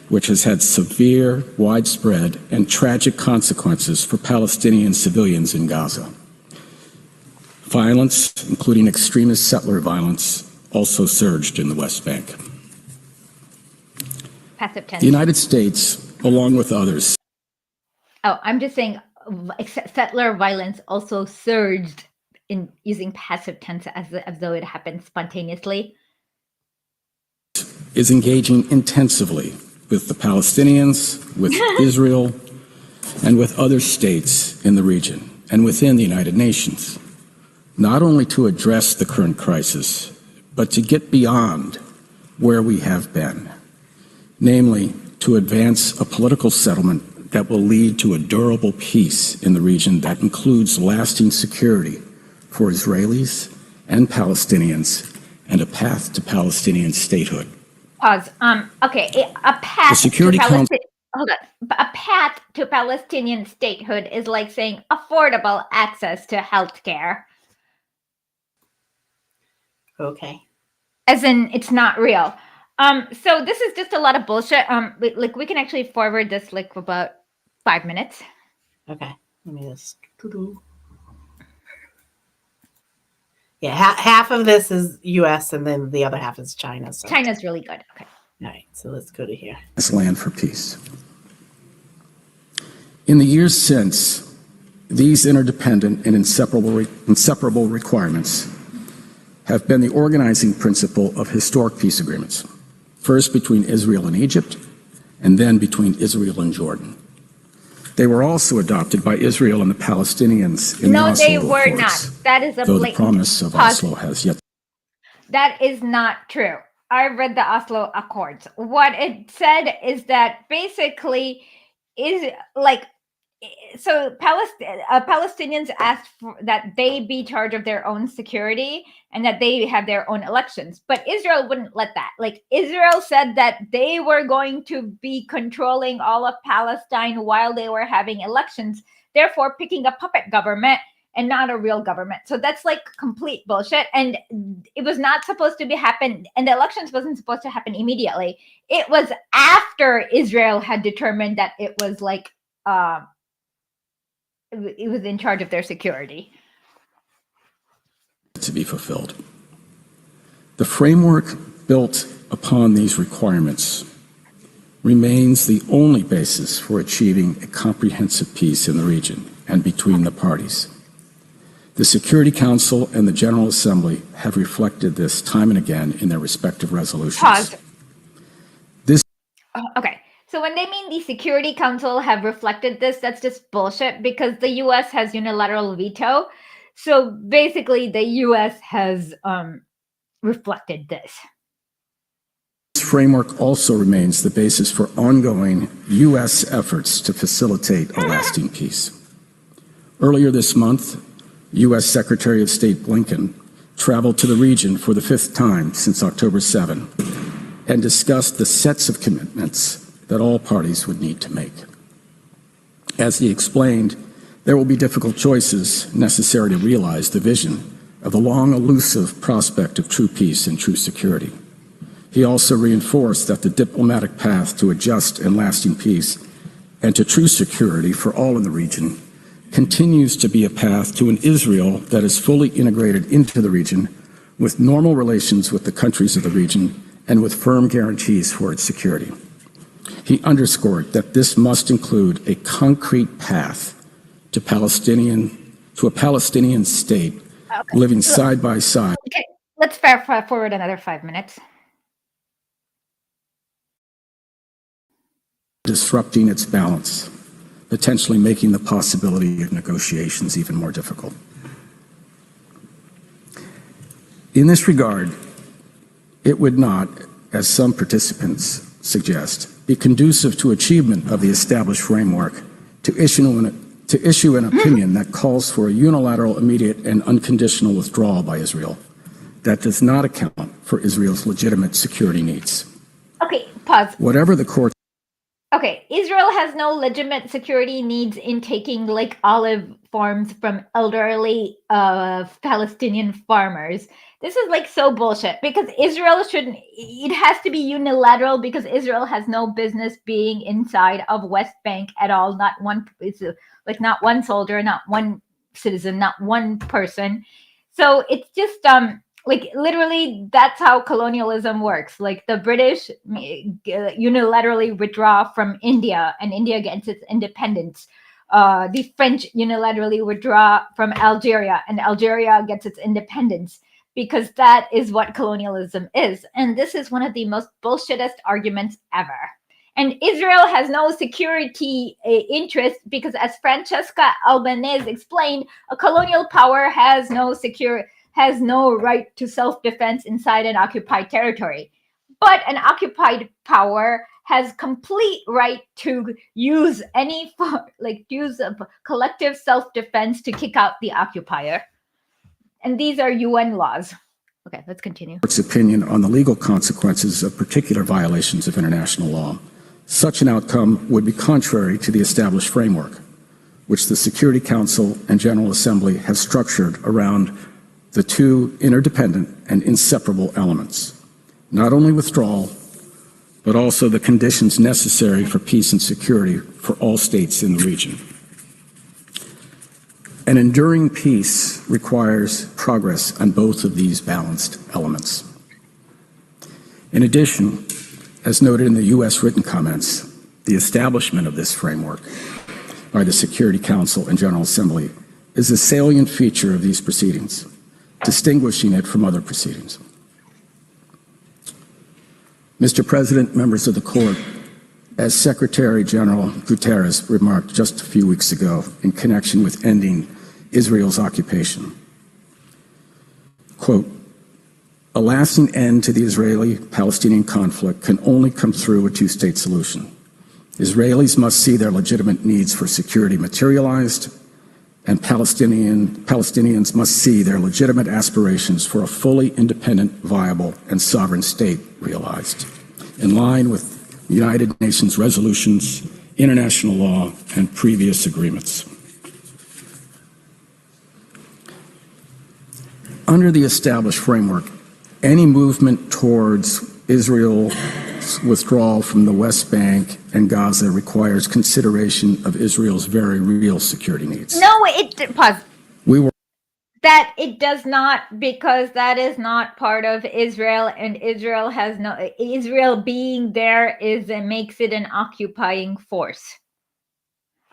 F: which has had severe, widespread, and tragic consequences for Palestinian civilians in Gaza. Violence, including extremist settler violence, also surged in the West Bank.
A: Passive tense.
F: The United States, along with others.
A: Oh, I'm just saying settler violence also surged in using passive tense as though it happened spontaneously.
F: Is engaging intensively with the Palestinians, with Israel, and with other states in the region and within the United Nations, not only to address the current crisis, but to get beyond where we have been, namely to advance a political settlement that will lead to a durable peace in the region that includes lasting security for Israelis and Palestinians and a path to Palestinian statehood.
A: Pause. Okay, a path
F: The Security Council.
A: Hold on. A path to Palestinian statehood is like saying affordable access to health care.
B: Okay.
A: As in, it's not real. So this is just a lot of bullshit. Like we can actually forward this like about 5 minutes.
B: Okay. Let me just. Yeah, half of this is U.S. and then the other half is China. So.
A: China's really good. Okay.
B: All right, so let's go to here.
F: This land for peace. In the years since, these interdependent and inseparable requirements have been the organizing principle of historic peace agreements, first between Israel and Egypt, and then between Israel and Jordan. They were also adopted by Israel and the Palestinians in the Oslo
A: they were
F: Accords,
A: not. That is a
F: though the
A: blatant
F: promise of
A: pause.
F: Oslo has yet.
A: That is not true. I read the Oslo Accords. What it said is that basically is like, so Palestinians asked for that they be charge of their own security and that they have their own elections. But Israel wouldn't let that. Like Israel said that they were going to be controlling all of Palestine while they were having elections, therefore picking a puppet government and not a real government. So that's like complete bullshit. And it was not supposed to happen. And the elections wasn't supposed to happen immediately. It was after Israel had determined that it was like, it was in charge of their security.
F: To be fulfilled. The framework built upon these requirements remains the only basis for achieving a comprehensive peace in the region and between the parties. The Security Council and the General Assembly have reflected this time and again in their respective resolutions.
A: Pause. Okay. So when they mean the Security Council have reflected this, that's just bullshit because the U.S. has unilateral veto. So basically the U.S. has reflected this.
F: This framework also remains the basis for ongoing U.S. efforts to facilitate a lasting peace. Earlier this month, U.S. Secretary of State Blinken traveled to the region for the 5th time since October 7 and discussed the sets of commitments that all parties would need to make. As he explained, there will be difficult choices necessary to realize the vision of the long elusive prospect of true peace and true security. He also reinforced that the diplomatic path to a just and lasting peace and to true security for all in the region continues to be a path to an Israel that is fully integrated into the region with normal relations with the countries of the region and with firm guarantees for its security. He underscored that this must include a concrete path to a Palestinian state living side by side.
A: Okay, let's fast forward another 5 minutes.
F: Disrupting its balance, potentially making the possibility of negotiations even more difficult. In this regard, it would not, as some participants suggest, be conducive to achievement of the established framework to issue an opinion that calls for a unilateral, immediate, and unconditional withdrawal by Israel that does not account for Israel's legitimate security needs.
A: Okay, pause.
F: Whatever the court.
A: Okay, Israel has no legitimate security needs in taking like olive farms from elderly Palestinian farmers. This is like so bullshit because Israel shouldn't, it has to be unilateral because Israel has no business being inside of West Bank at all. Not one, like not one soldier, not one citizen, not one person. So it's just, like literally that's how colonialism works. Like the British unilaterally withdraw from India and India gets its independence. The French unilaterally withdraw from Algeria and Algeria gets its independence because that is what colonialism is. And this is one of the most bullshittest arguments ever. And Israel has no security interest because, as Francesca Albanese explained, a colonial power has no right to self-defense inside an occupied territory. But an occupied power has complete right to use use a collective self-defense to kick out the occupier. And these are UN laws. Okay, let's continue.
F: Its opinion on the legal consequences of particular violations of international law. Such an outcome would be contrary to the established framework, which the Security Council and General Assembly have structured around the two interdependent and inseparable elements, not only withdrawal, but also the conditions necessary for peace and security for all states in the region. An enduring peace requires progress on both of these balanced elements. In addition, as noted in the U.S. written comments, the establishment of this framework by the Security Council and General Assembly is a salient feature of these proceedings, distinguishing it from other proceedings. Mr. President, members of the Court, as Secretary General Guterres remarked just a few weeks ago in connection with ending Israel's occupation, quote, "A lasting end to the Israeli-Palestinian conflict can only come through a two-state solution. Israelis must see their legitimate needs for security materialized, and Palestinians must see their legitimate aspirations for a fully independent, viable, and sovereign state realized, in line with United Nations resolutions, international law, and previous agreements." Under the established framework, any movement towards Israel's withdrawal from the West Bank and Gaza requires consideration of Israel's very real security needs.
A: No, pause. That it does not, because that is not part of Israel, and Israel being there makes it an occupying force.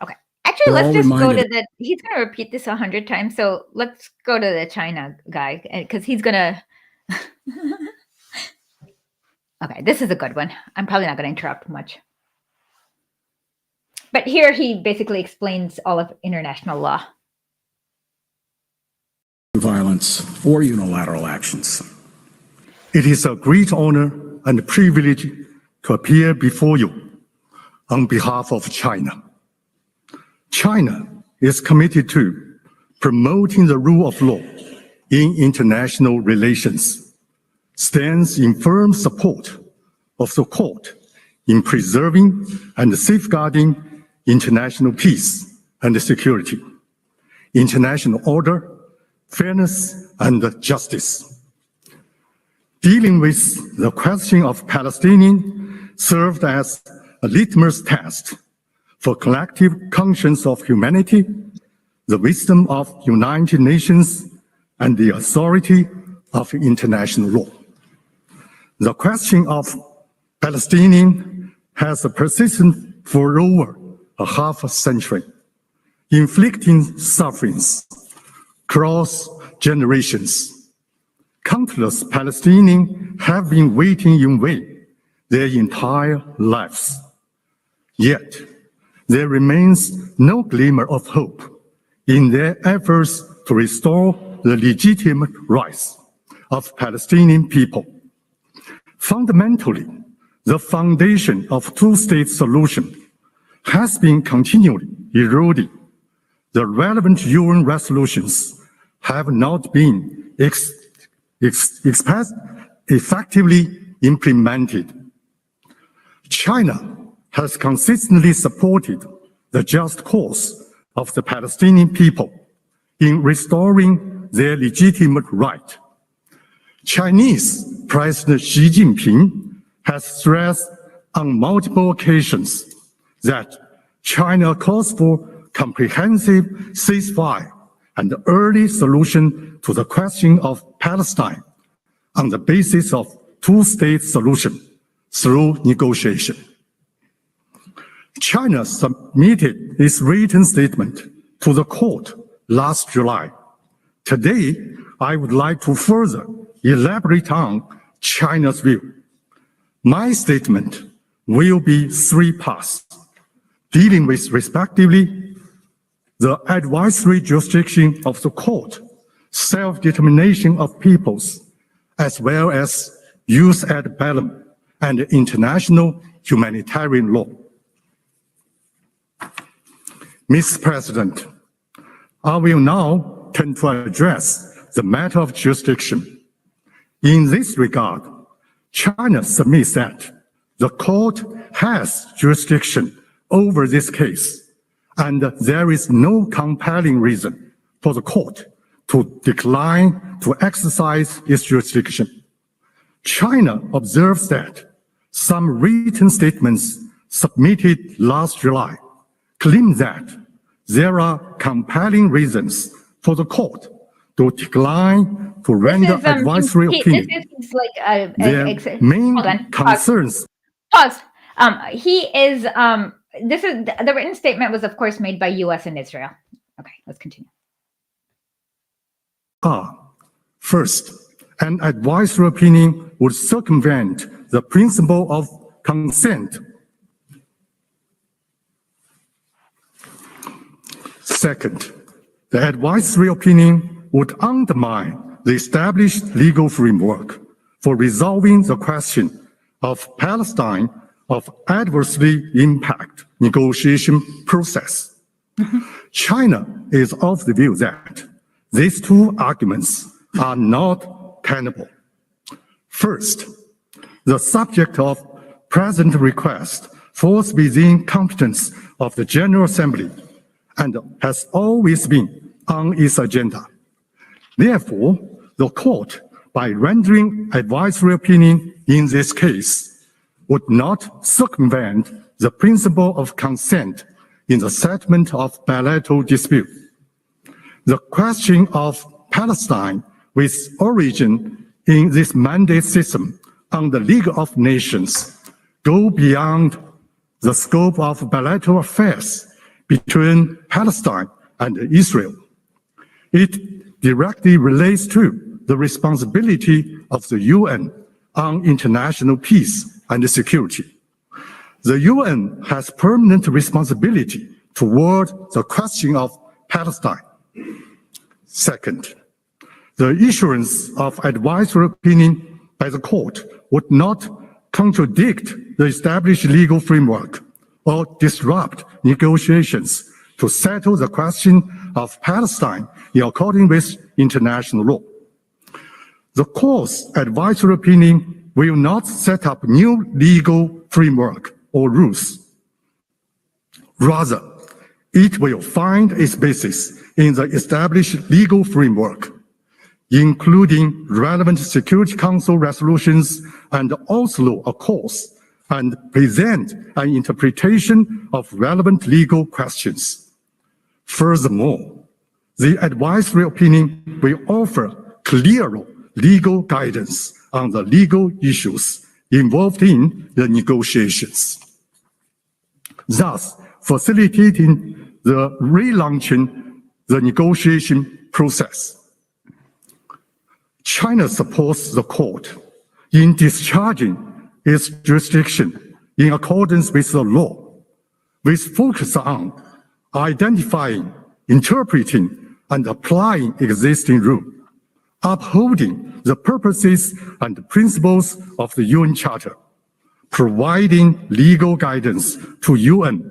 A: Okay. Actually, let's just go to he's going to repeat this 100 times. So let's go to the China guy because he's going to. Okay, this is a good one. I'm probably not going to interrupt much. But here he basically explains all of international law.
F: Violence or unilateral actions.
G: It is a great honor and privilege to appear before you on behalf of China. China is committed to promoting the rule of law in international relations, stands in firm support of the court in preserving and safeguarding international peace and security, international order, fairness, and justice. Dealing with the question of Palestinians served as a litmus test for collective conscience of humanity, the wisdom of United Nations, and the authority of international law. The question of Palestinians has persisted for over a half a century, inflicting sufferings across generations. Countless Palestinians have been waiting in vain their entire lives. Yet, there remains no glimmer of hope in their efforts to restore the legitimate rights of Palestinian people. Fundamentally, the foundation of two-state solution has been continually eroding. The relevant UN resolutions have not been effectively implemented. China has consistently supported the just cause of the Palestinian people in restoring their legitimate right. Chinese President Xi Jinping has stressed on multiple occasions that China calls for comprehensive ceasefire and early solution to the question of Palestine on the basis of two-state solution through negotiation. China submitted its written statement to the court last July. Today, I would like to further elaborate on China's view. My statement will be three parts, dealing with respectively the advisory jurisdiction of the court, self-determination of peoples, as well as jus ad bellum and international humanitarian law. Mr. President, I will now turn to address the matter of jurisdiction. In this regard, China submits that the court has jurisdiction over this case, and there is no compelling reason for the court to decline to exercise its jurisdiction. China observes that some written statements submitted last July claim that there are compelling reasons for the court to decline to render advisory opinion.
A: This is like
G: Their main concerns.
A: Pause. This is the written statement was, of course, made by U.S. and Israel. Okay, let's continue.
G: First, an advisory opinion would circumvent the principle of consent. Second, the advisory opinion would undermine the established legal framework for resolving the question of Palestine of adversely impact negotiation process. China is of the view that these two arguments are not tenable. First, the subject of present request falls within competence of the General Assembly and has always been on its agenda. Therefore, the court, by rendering advisory opinion in this case, would not circumvent the principle of consent in the settlement of bilateral dispute. The question of Palestine with origin in this mandate system on the League of Nations go beyond the scope of bilateral affairs between Palestine and Israel. It directly relates to the responsibility of the UN on international peace and security. The UN has permanent responsibility toward the question of Palestine. Second, the issuance of advisory opinion by the court would not contradict the established legal framework or disrupt negotiations to settle the question of Palestine in accordance with international law. The court's advisory opinion will not set up new legal framework or rules. Rather, it will find its basis in the established legal framework, including relevant Security Council resolutions and Oslo Accords, and present an interpretation of relevant legal questions. Furthermore, the advisory opinion will offer clearer legal guidance on the legal issues involved in the negotiations, thus facilitating the relaunching the negotiation process. China supports the court in discharging its jurisdiction in accordance with the law, with focus on identifying, interpreting, and applying existing rules, upholding the purposes and principles of the UN Charter, providing legal guidance to UN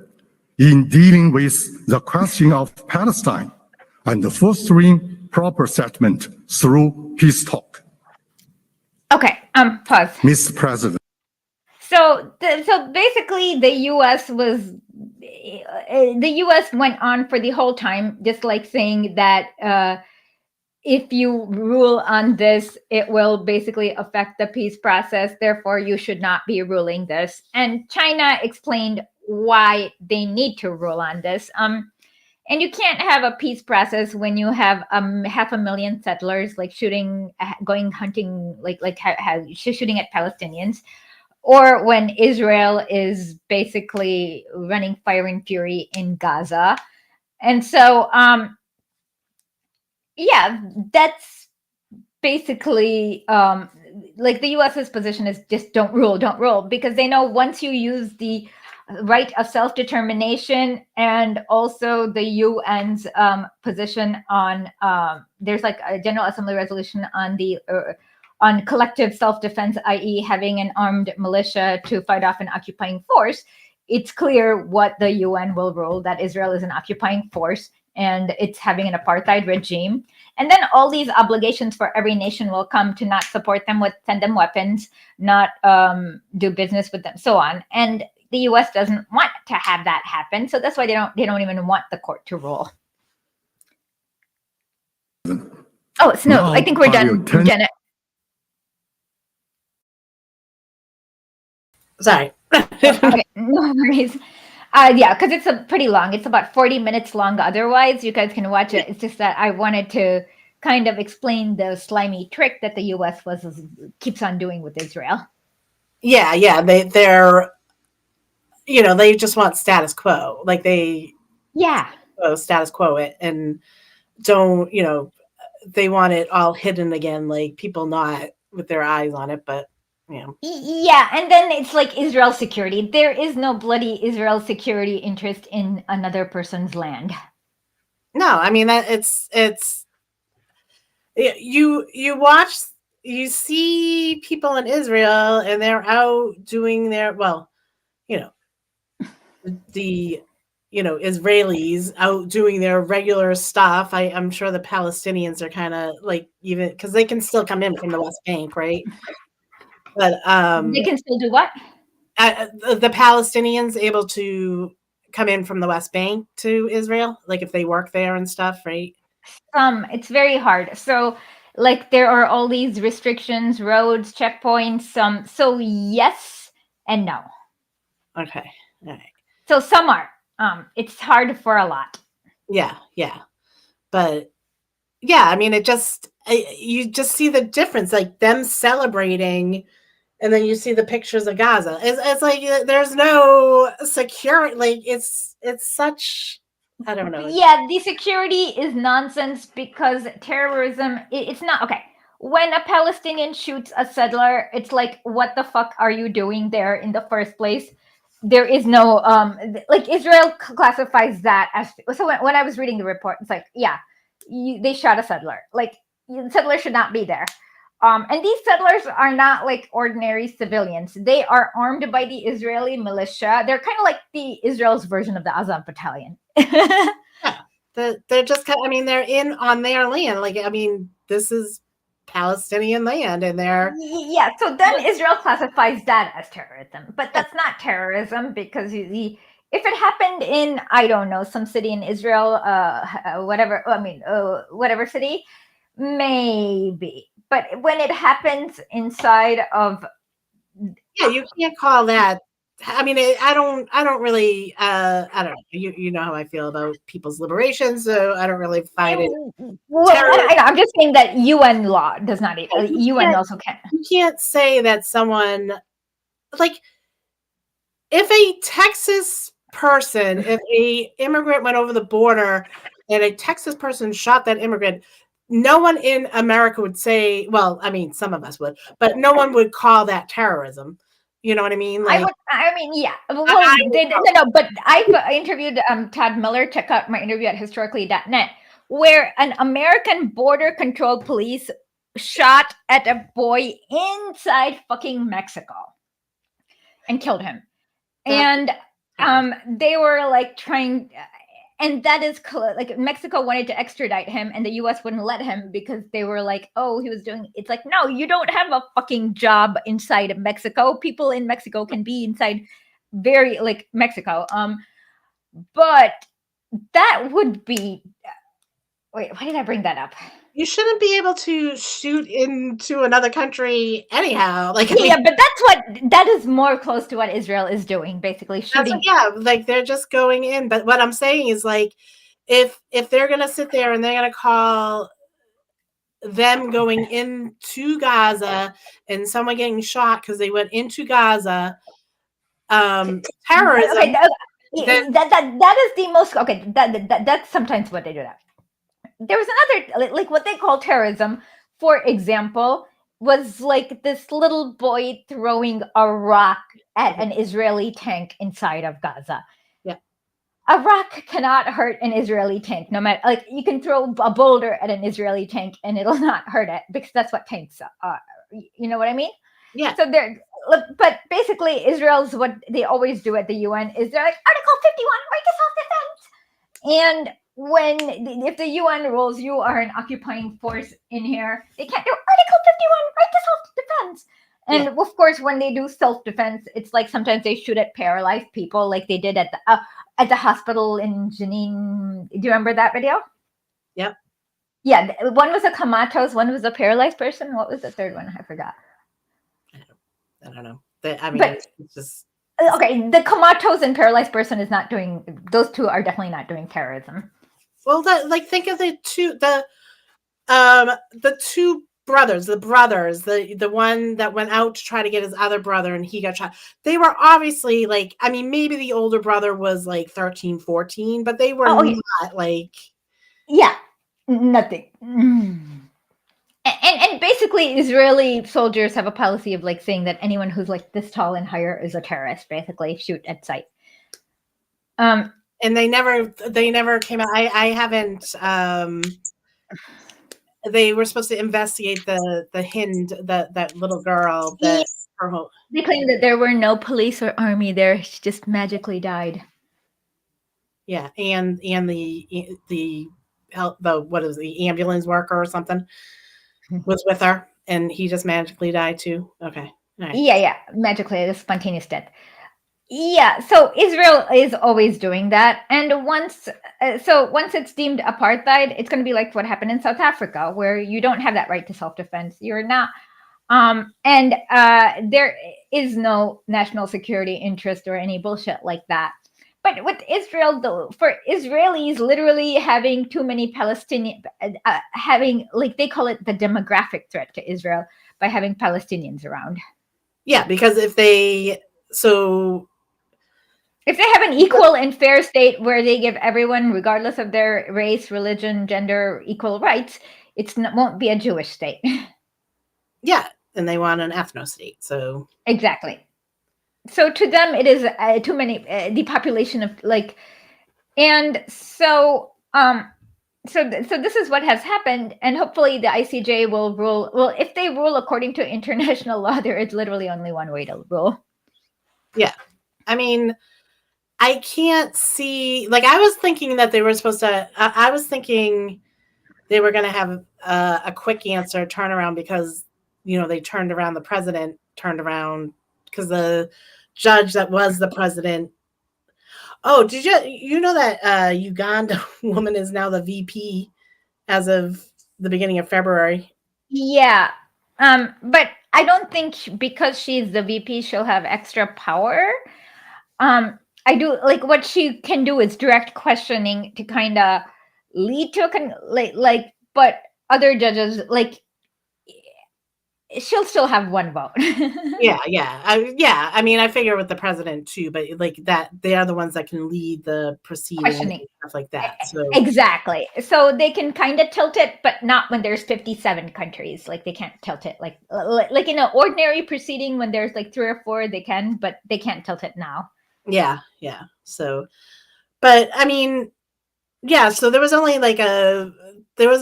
G: in dealing with the question of Palestine, and fostering proper settlement through peace talk.
A: Okay, pause.
G: Mr. President.
A: So basically, the U.S. went on for the whole time, just like saying that if you rule on this, it will basically affect the peace process. Therefore, you should not be ruling this. And China explained why they need to rule on this. And you can't have a peace process when you have 500,000 settlers like shooting, going hunting, shooting at Palestinians, or when Israel is basically running fire and fury in Gaza. And so, yeah, that's basically like the US's position is just don't rule, because they know once you use the right of self-determination and also the UN's position on there's like a General Assembly resolution on the on collective self-defense, i.e. having an armed militia to fight off an occupying force. It's clear what the UN will rule, that Israel is an occupying force and it's having an apartheid regime. And then all these obligations for every nation will come to not support them, send them weapons, not do business with them, so on. And the U.S. doesn't want to have that happen, so that's why they don't even want the court to rule. Oh, Snow,
G: Now,
A: I think we're done, Janet.
B: Sorry.
A: Okay, no worries. Yeah, because it's pretty long. It's about 40 minutes long. Otherwise, you guys can watch it. It's just that I wanted to kind of explain the slimy trick that the U.S. keeps on doing with Israel.
B: Yeah, they're they just want status quo, like status quo it, and don't they want it all hidden again, like people not with their eyes on it, but.
A: Yeah, and then it's like Israel security. There is no bloody Israel security interest in another person's land.
B: No, I mean that it's you see people in Israel and they're out doing their the Israelis out doing their regular stuff. I'm sure the Palestinians are kind of like, even because they can still come in from the West Bank, right? But
A: they can still do what?
B: The Palestinians able to come in from the West Bank to Israel, like if they work there and stuff, right?
A: It's very hard. So like there are all these restrictions, roads, checkpoints. So yes and no.
B: Okay, all right.
A: So some are. It's hard for a lot.
B: Yeah, but yeah, I mean, you just see the difference, like them celebrating. And then you see the pictures of Gaza. It's like there's no security. Like it's such, I don't know.
A: Yeah, the security is nonsense because terrorism. It's not okay. When a Palestinian shoots a settler, it's like, what the fuck are you doing there in the first place? There is no like Israel classifies that as. So when I was reading the report, it's like, yeah, they shot a settler. Like the settler should not be there. And these settlers are not like ordinary civilians. They are armed by the Israeli militia. They're kind of like the Israel's version of the Azov battalion.
B: Yeah, they're just, I mean, they're in on their land. Like, I mean, this is Palestinian land, and they're
A: Yeah. So then Israel classifies that as terrorism, but that's not terrorism because if it happened in, I don't know, some city in Israel, whatever city, maybe. But when it happens inside of,
B: yeah, you can't call that. I mean, I don't really, I don't know. You know how I feel about people's liberation, so I don't really find it.
A: I'm just saying that UN law does not. UN also can't.
B: You can't say that someone, like, if a Texas person, if a immigrant went over the border and a Texas person shot that immigrant, no one in America would say, well, I mean, some of us would, but no one would call that terrorism. You know what I mean? Like,
A: Yeah. Well, no, but I've interviewed Todd Miller. Check out my interview at historically.net, where an American border control police shot at a boy inside fucking Mexico and killed him. And they were like trying, and that is like Mexico wanted to extradite him, and the U.S. wouldn't let him because they were like, "Oh, he was doing." It's like, no, you don't have a fucking job inside of Mexico. People in Mexico can be inside very like Mexico. But that would be. Wait, why did I bring that up?
B: You shouldn't be able to shoot into another country anyhow. Like,
A: yeah, but that is more close to what Israel is doing, basically shooting.
B: Like they're just going in. But what I'm saying is, like, if they're gonna sit there and they're gonna call them going into Gaza and someone getting shot because they went into Gaza, terrorism.
A: Okay, that is the most okay. That's sometimes what they do. That there was another like what they call terrorism, for example, was like this little boy throwing a rock at an Israeli tank inside of Gaza.
B: Yeah.
A: A rock cannot hurt an Israeli tank, no matter, like, you can throw a boulder at an Israeli tank and it'll not hurt it because that's what tanks are. You know what I mean?
B: Yeah.
A: So but basically Israel's what they always do at the UN is they're like, Article 51, right to self-defense. And if the UN rules you are an occupying force in here, they can't do Article 51, right to self-defense. And of course, when they do self-defense, it's like sometimes they shoot at paralyzed people, like they did at the hospital in Jenin. Do you remember that video?
B: Yep.
A: Yeah, one was a comatose, one was a paralyzed person. What was the third one? I forgot.
B: I don't know. It's just
A: okay. The comatose and paralyzed person is not doing. Those two are definitely not doing terrorism.
B: Well, think of the two brothers, the one that went out to try to get his other brother and he got shot. They were obviously like, I mean, maybe the older brother was like 13, 14, but they were not like.
A: Yeah, nothing. And basically, Israeli soldiers have a policy of like saying that anyone who's like this tall and higher is a terrorist. Basically, shoot at sight.
B: And they never came out. I haven't. They were supposed to investigate the Hind, that little girl. They
A: claimed that there were no police or army there. She just magically died.
B: Yeah, and the what is the ambulance worker or something was with her, and he just magically died too. Okay. All right.
A: Yeah, magically, a spontaneous death. Yeah, so Israel is always doing that, and once it's deemed apartheid, it's going to be like what happened in South Africa, where you don't have that right to self-defense. You're not, and there is no national security interest or any bullshit like that. But with Israel, though, for Israelis, literally having too many Palestinians, having, like, they call it the demographic threat to Israel by having Palestinians around.
B: Yeah, because if they
A: have an equal and fair state where they give everyone, regardless of their race, religion, gender, equal rights, won't be a Jewish state.
B: Yeah, and they want an ethno state. So
A: exactly. So to them, it is too many. The population of like, and so so this is what has happened, and hopefully the ICJ will rule. Well, if they rule according to international law, there is literally only one way to rule.
B: Yeah. I mean, I can't see, like, I was thinking that they were supposed to, I was thinking they were going to have a quick answer turnaround because, they turned around, the president turned around because the judge that was the president. Oh, did you know that Uganda woman is now the VP as of the beginning of February?
A: Yeah. But I don't think because she's the VP, she'll have extra power. I do like what she can do is direct questioning to kind of lead to but other judges, like, she'll still have one vote.
B: Yeah. I mean, I figure with the president too, but like that, they are the ones that can lead the proceedings
A: Questioning.
B: and stuff like that. So
A: Exactly. So they can kind of tilt it, but not when there's 57 countries. Like, they can't tilt it like in an ordinary proceeding when there's like 3 or 4, they can, but they can't tilt it now.
B: yeah. So, but I mean, yeah. So there was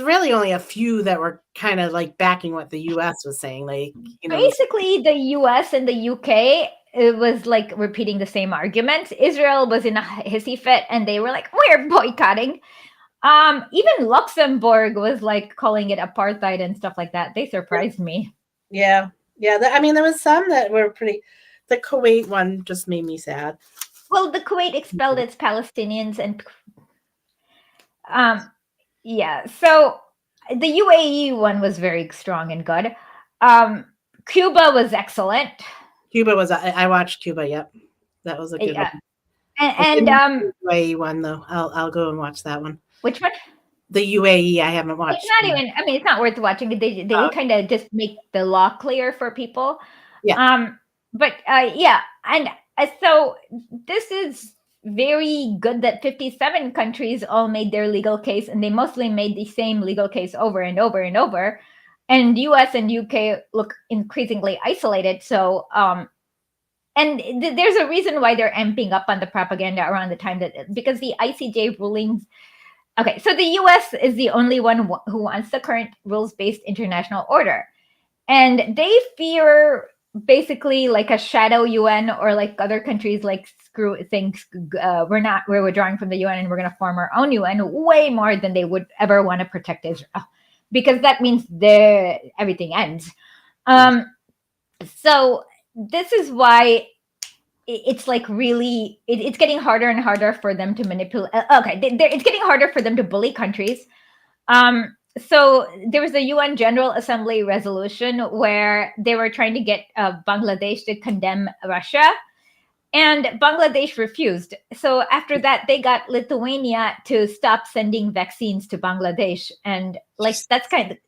B: really only a few that were kind of like backing what the U.S. was saying. Like,
A: Basically, the US and the UK, it was like repeating the same arguments. Israel was in a hissy fit, and they were like, "We're boycotting." Even Luxembourg was like calling it apartheid and stuff like that. They surprised me.
B: Yeah. I mean, there was some that were pretty. The Kuwait one just made me sad.
A: Well, the Kuwait expelled its Palestinians, and yeah. So the UAE one was very strong and good. Cuba was excellent.
B: Cuba was. I watched Cuba. Yep, that was a good one.
A: And
B: UAE one though. I'll go and watch that one.
A: Which one?
B: The UAE. I haven't watched.
A: It's not even. I mean, it's not worth watching. They kind of just make the law clear for people.
B: Yeah.
A: But yeah, and so this is very good that 57 countries all made their legal case, and they mostly made the same legal case over and over and over. And US and UK look increasingly isolated. So, and there's a reason why they're amping up on the propaganda around the time because the ICJ rulings. Okay, so the US is the only one who wants the current rules-based international order. And they fear basically like a shadow UN, or like other countries like we're withdrawing from the UN and we're going to form our own UN, way more than they would ever want to protect Israel, because that means everything ends. So this is why it's like really, it's getting harder and harder for them to manipulate. It's getting harder for them to bully countries. So there was a UN General Assembly resolution where they were trying to get Bangladesh to condemn Russia, and Bangladesh refused. So after that, they got Lithuania to stop sending vaccines to Bangladesh. And like, that's the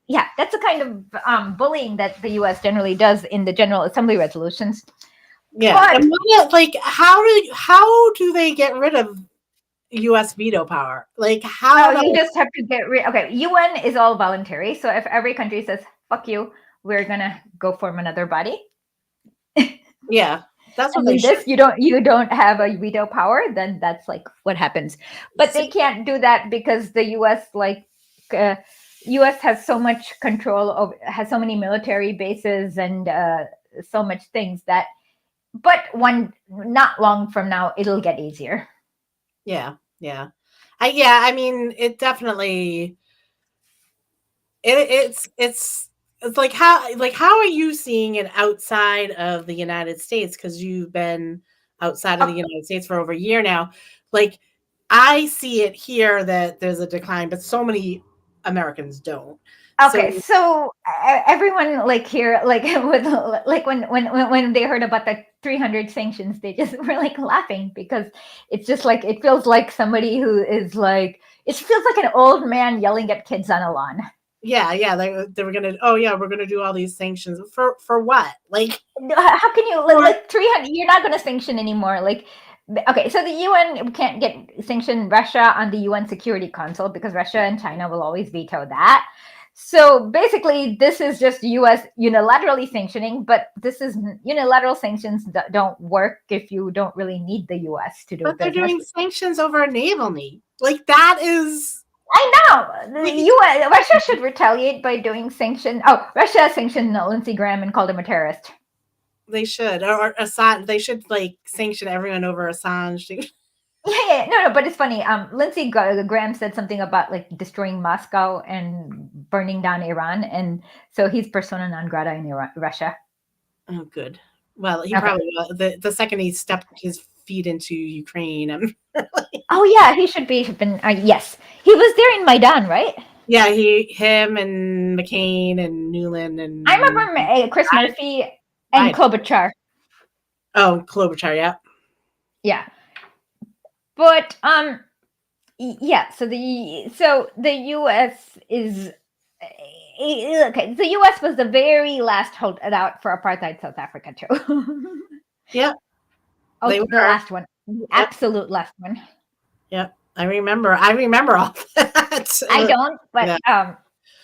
A: kind of bullying that the US generally does in the General Assembly resolutions.
B: Yeah. But, like, how do they get rid of US veto power? Like, how?
A: You just have to get rid. Okay, UN is all voluntary. So if every country says "fuck you," we're gonna go form another body.
B: Yeah, that's what
A: you don't have a veto power. Then that's like what happens. But they can't do that because the US US has so much control has so many military bases and so much things that. But not long from now, it'll get easier.
B: Yeah. I mean, it definitely. It's like how are you seeing it outside of the United States? Because you've been outside of the United States for over a year now. Like, I see it here that there's a decline, but so many Americans don't.
A: Okay, so everyone here, with when they heard about the 300 sanctions, they just were like laughing, because it's just like, it feels like somebody who is like, it feels like an old man yelling at kids on a lawn.
B: Yeah, they were gonna. Oh yeah, we're gonna do all these sanctions for what? Like,
A: how can you like 300? You're not gonna sanction anymore. Like, okay, so the UN can't sanction Russia on the UN Security Council because Russia and China will always veto that. So basically, this is just US unilaterally sanctioning, but this is unilateral sanctions that don't work if you don't really need the US to do it.
B: But they're doing sanctions over a naval need. Like, that is.
A: I know. Russia should retaliate by doing sanction. Oh, Russia sanctioned Lindsey Graham and called him a terrorist.
B: They should, or Assange. They should like sanction everyone over Assange.
A: Yeah, no, but it's funny. Lindsey Graham said something about like destroying Moscow and burning down Iran, and so he's persona non grata in Russia.
B: Oh, good. Well, he probably will. The second he stepped his feet into Ukraine.
A: Oh yeah, he should be. Yes, he was there in Maidan, right?
B: Yeah, him and McCain and Newland and
A: I remember Chris Murphy and Klobuchar.
B: Oh, Klobuchar, yeah.
A: Yeah. But yeah, so the US is okay. The US was the very last holdout for apartheid South Africa too.
B: Yeah.
A: Oh, the last one. The absolute last one.
B: Yeah. I remember all that.
A: I don't, but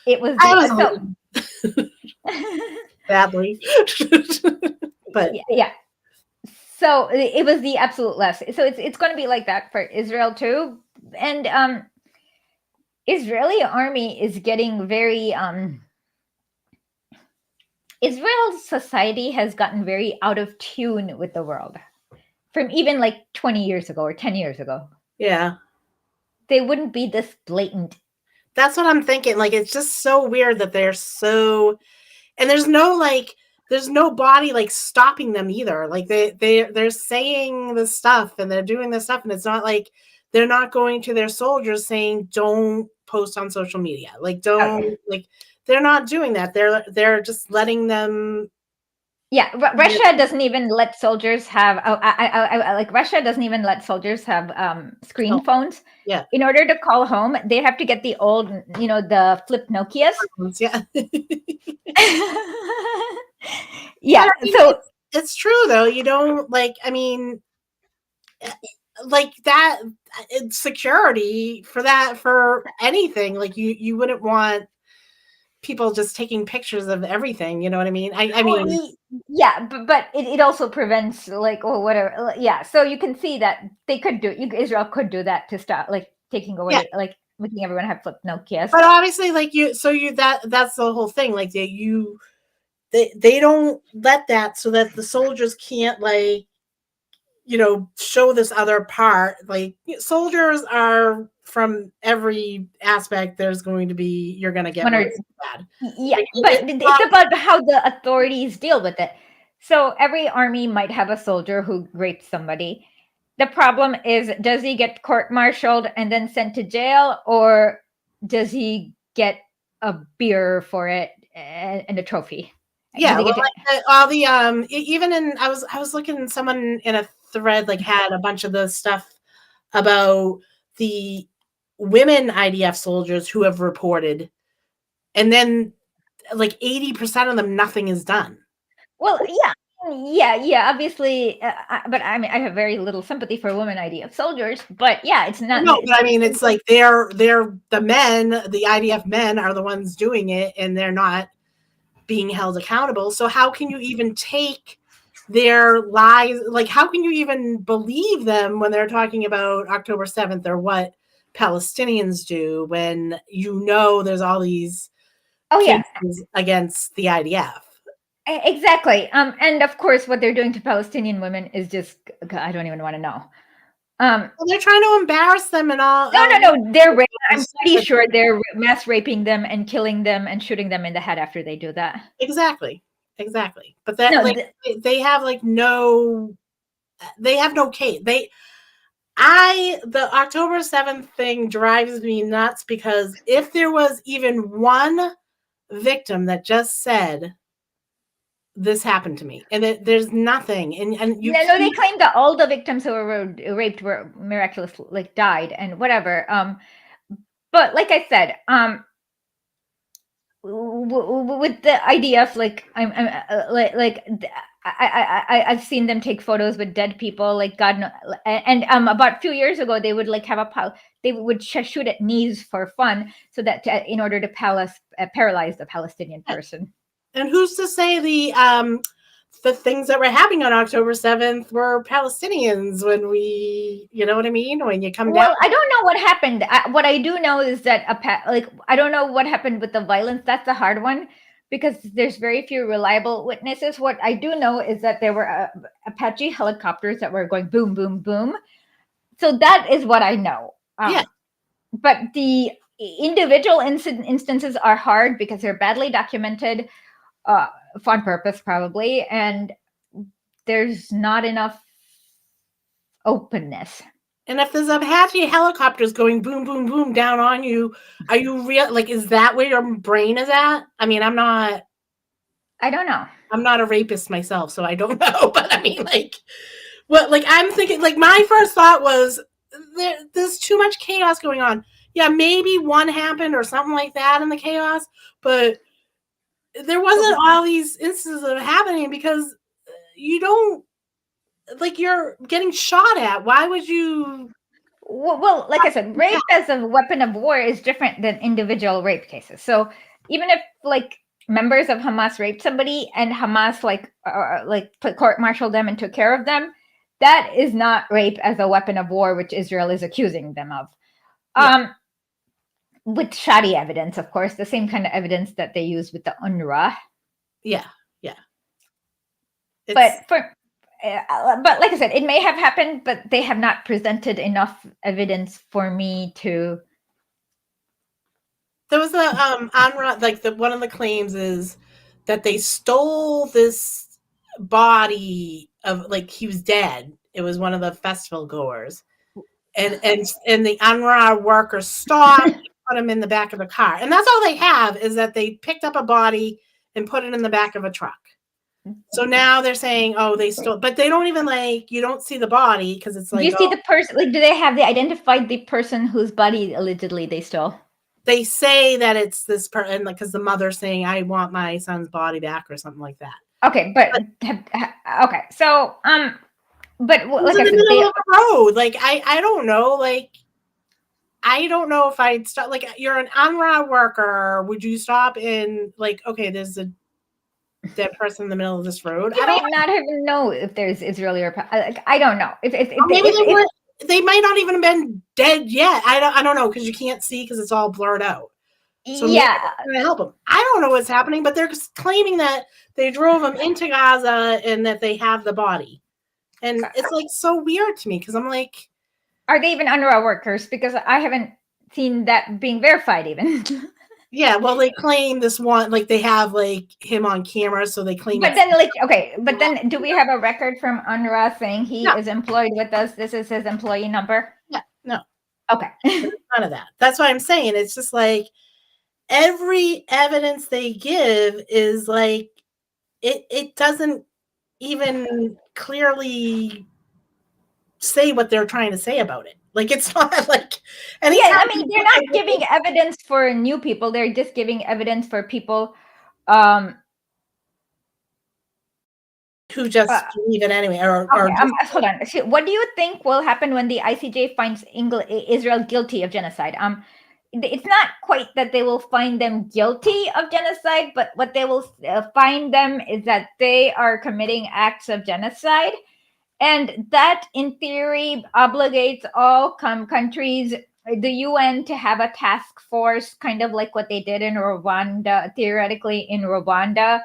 A: it was
B: badly. But
A: yeah. So it was the absolute last. So it's going to be like that for Israel too. And Israeli army is getting very Israel's society has gotten very out of tune with the world from even like 20 years ago or 10 years ago.
B: Yeah.
A: They wouldn't be this blatant.
B: That's what I'm thinking. Like, it's just so weird that they're so, and there's no body like stopping them either. Like they're saying this stuff and they're doing this stuff, and it's not like they're not going to their soldiers saying don't post on social media. Like don't like they're not doing that. They're just letting them.
A: Yeah, Russia doesn't even let soldiers have. Like Russia doesn't even let soldiers have screen phones.
B: Yeah.
A: In order to call home, they have to get the old, the flip Nokias.
B: Yeah.
A: Yeah. So
B: it's true though. You don't like. I mean, like that security for anything. Like you wouldn't want people just taking pictures of everything, you know what I mean? I mean,
A: yeah, but it also prevents like whatever. Yeah, so you can see that they could Israel could do that to stop like taking away like making everyone have flip Nokias.
B: But obviously, like that's the whole thing. Like they don't let that so that the soldiers can't like show this other part. Like soldiers are from every aspect. There's going to be you're going to get bad.
A: Yeah, but it's about how the authorities deal with it. So every army might have a soldier who raped somebody. The problem is, does he get court-martialed and then sent to jail, or does he get a beer for it and a trophy?
B: Yeah, all the even in I was looking, someone in a thread like had a bunch of the stuff about the women IDF soldiers who have reported, and then like 80% of them nothing is done.
A: Well, yeah, obviously, but I mean, I have very little sympathy for women IDF soldiers, but yeah, it's not.
B: No, but I mean, it's like they're the men, the IDF men are the ones doing it, and they're not being held accountable. So how can you even take their lies? Like, how can you even believe them when they're talking about October 7th or what Palestinians do when there's all these cases against the IDF?
A: Exactly. And of course, what they're doing to Palestinian women is just, I don't even want to know.
B: Well, they're trying to embarrass them and all.
A: No. I'm pretty sure they're mass raping them and killing them and shooting them in the head after they do that.
B: Exactly. But that they have no case. The October 7th thing drives me nuts because if there was even one victim that just said this happened to me, and there's nothing, and
A: they claim that all the victims who were raped were miraculously died and whatever. But like I said, with the idea of I've seen them take photos with dead people, like God knows, and about a few years ago they would they would shoot at knees for fun, so that in order to paralyze the Palestinian person.
B: And who's to say the the things that were happening on October 7th were Palestinians when we, you know what I mean? When you come down.
A: Well, I don't know what happened. What I do know is that I don't know what happened with the violence. That's the hard one because there's very few reliable witnesses. What I do know is that there were Apache helicopters that were going boom, boom, boom. So that is what I know.
B: Yeah.
A: But the individual instances are hard because they're badly documented on purpose, probably, and there's not enough openness.
B: And if there's Apache helicopters going boom, boom, boom down on you, are you real? Like, is that where your brain is at? I mean,
A: I don't know.
B: I'm not a rapist myself, so I don't know. But I mean, like, what? Like, I'm thinking, like, my first thought was there's too much chaos going on. Yeah, maybe one happened or something like that in the chaos, but there wasn't all these instances of happening because you don't. Like, you're getting shot at. Why would you?
A: Well, like I said, rape as a weapon of war is different than individual rape cases. So even if like members of Hamas raped somebody and Hamas court-martialed them and took care of them, that is not rape as a weapon of war, which Israel is accusing them of. With shoddy evidence, of course, the same kind of evidence that they used with the UNRWA.
B: Yeah.
A: But like I said, it may have happened, but they have not presented enough evidence for me to.
B: There was a UNRWA, like one of the claims is that they stole this body of, like, he was dead. It was one of the festival goers, and the UNRWA workers stopped and put him in the back of a car, and that's all they have is that they picked up a body and put it in the back of a truck. So now they're saying, oh, they stole, but they don't even, like, you don't see the body because it's like.
A: Do you see the person? Like, do they identified the person whose body allegedly they stole?
B: They say that it's this person, like, because the mother's saying, I want my son's body back or something like that.
A: Okay, but okay, so but like
B: in the middle of the road, like I don't know, like I don't know if I'd stop. Like, you're an UNRWA worker, would you stop in, like, okay, there's a dead person in the middle of this road?
A: I might not even know if there's Israeli or like, I don't know if
B: they might not even have been dead yet. I don't know because you can't see because it's all blurred out. So
A: yeah,
B: to help them. I don't know what's happening, but they're claiming that they drove them into Gaza and that they have the body, and it's like so weird to me because I'm like,
A: are they even UNRWA workers? Because I haven't seen that being verified even.
B: Yeah, well, they claim this one, like they have like him on camera, so they claim.
A: But then, like, okay, but then, do we have a record from UNRWA saying he is employed with us? This is his employee number.
B: Yeah, no.
A: Okay,
B: none of that. That's what I'm saying. It's just like every evidence they give is like it doesn't even clearly say what they're trying to say about it. Like, it's not like, and
A: yeah, I mean, they're not giving evidence for new people. They're just giving evidence for people
B: who just believe it anyway.
A: Hold on. So what do you think will happen when the ICJ finds Israel guilty of genocide? It's not quite that they will find them guilty of genocide, but what they will find them is that they are committing acts of genocide. And that, in theory, obligates all countries, the UN, to have a task force, kind of like what they did in Rwanda, theoretically in Rwanda,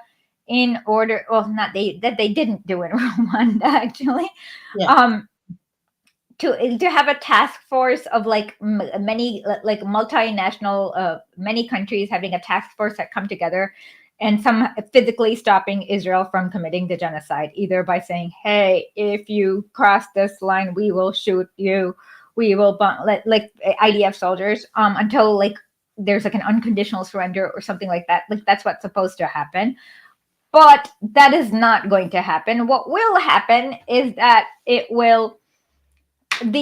A: in order, well, not that they didn't do in Rwanda, actually, to have a task force of like many, like multinational, many countries having a task force that come together and some physically stopping Israel from committing the genocide, either by saying, hey, if you cross this line, we will shoot you. We will like IDF soldiers until like there's like an unconditional surrender or something like that. Like, that's what's supposed to happen. But that is not going to happen. What will happen is that the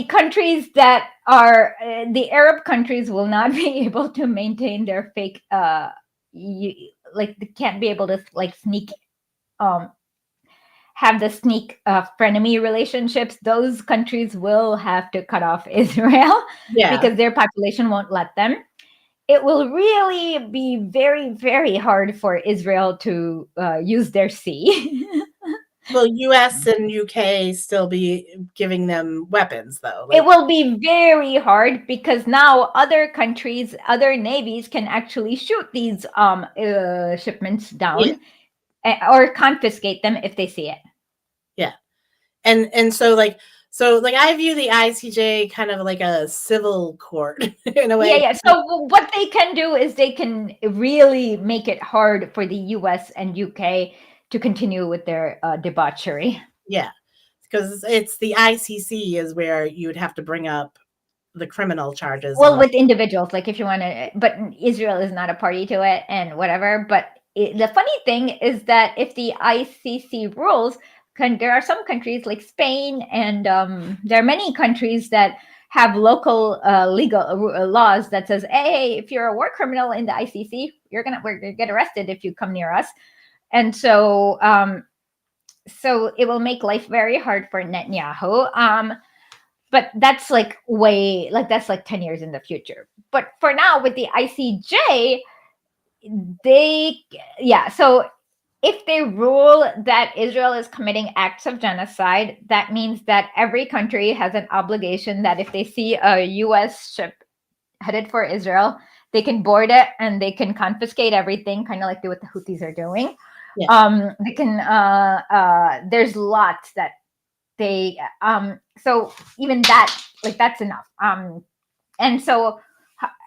A: countries that are the Arab countries will not be able to maintain their fake like, they can't be able to like sneak have the sneak frenemy relationships. Those countries will have to cut off Israel because their population won't let them. It will really be very, very hard for Israel to use their sea.
B: Will US and UK still be giving them weapons, though?
A: It will be very hard because now other countries, other navies can actually shoot these shipments down or confiscate them if they see it.
B: Yeah. And so like I view the ICJ kind of like a civil court in a way.
A: Yeah. So what they can do is they can really make it hard for the US and UK to continue with their debauchery.
B: Yeah. Because it's the ICC is where you would have to bring up the criminal charges.
A: Well, with individuals, like if you want to, but Israel is not a party to it and whatever. But the funny thing is that if the ICC rules, there are some countries like Spain and there are many countries that have local legal laws that says, hey, if you're a war criminal in the ICC, we're gonna get arrested if you come near us. And so so it will make life very hard for Netanyahu. But that's like that's like 10 years in the future. But for now, with the ICJ, so if they rule that Israel is committing acts of genocide, that means that every country has an obligation that if they see a US ship headed for Israel, they can board it and they can confiscate everything, kind of like what the Houthis are doing.
B: Yeah.
A: They can there's lots that they so even that, like, that's enough. And so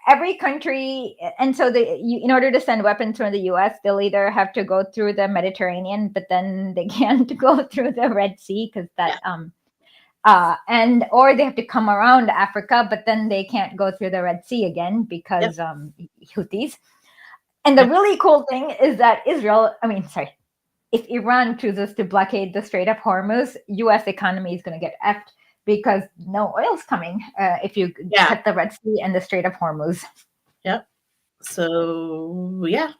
A: every country, and so in order to send weapons from the US, they'll either have to go through the Mediterranean, but then they can't go through the Red Sea because that and or they have to come around Africa, but then they can't go through the Red Sea again because Houthis. And the really cool thing is that if Iran chooses to blockade the Strait of Hormuz, U.S. economy is going to get effed because no oil's coming if you cut the Red Sea and the Strait of Hormuz.
B: Yep. So yeah,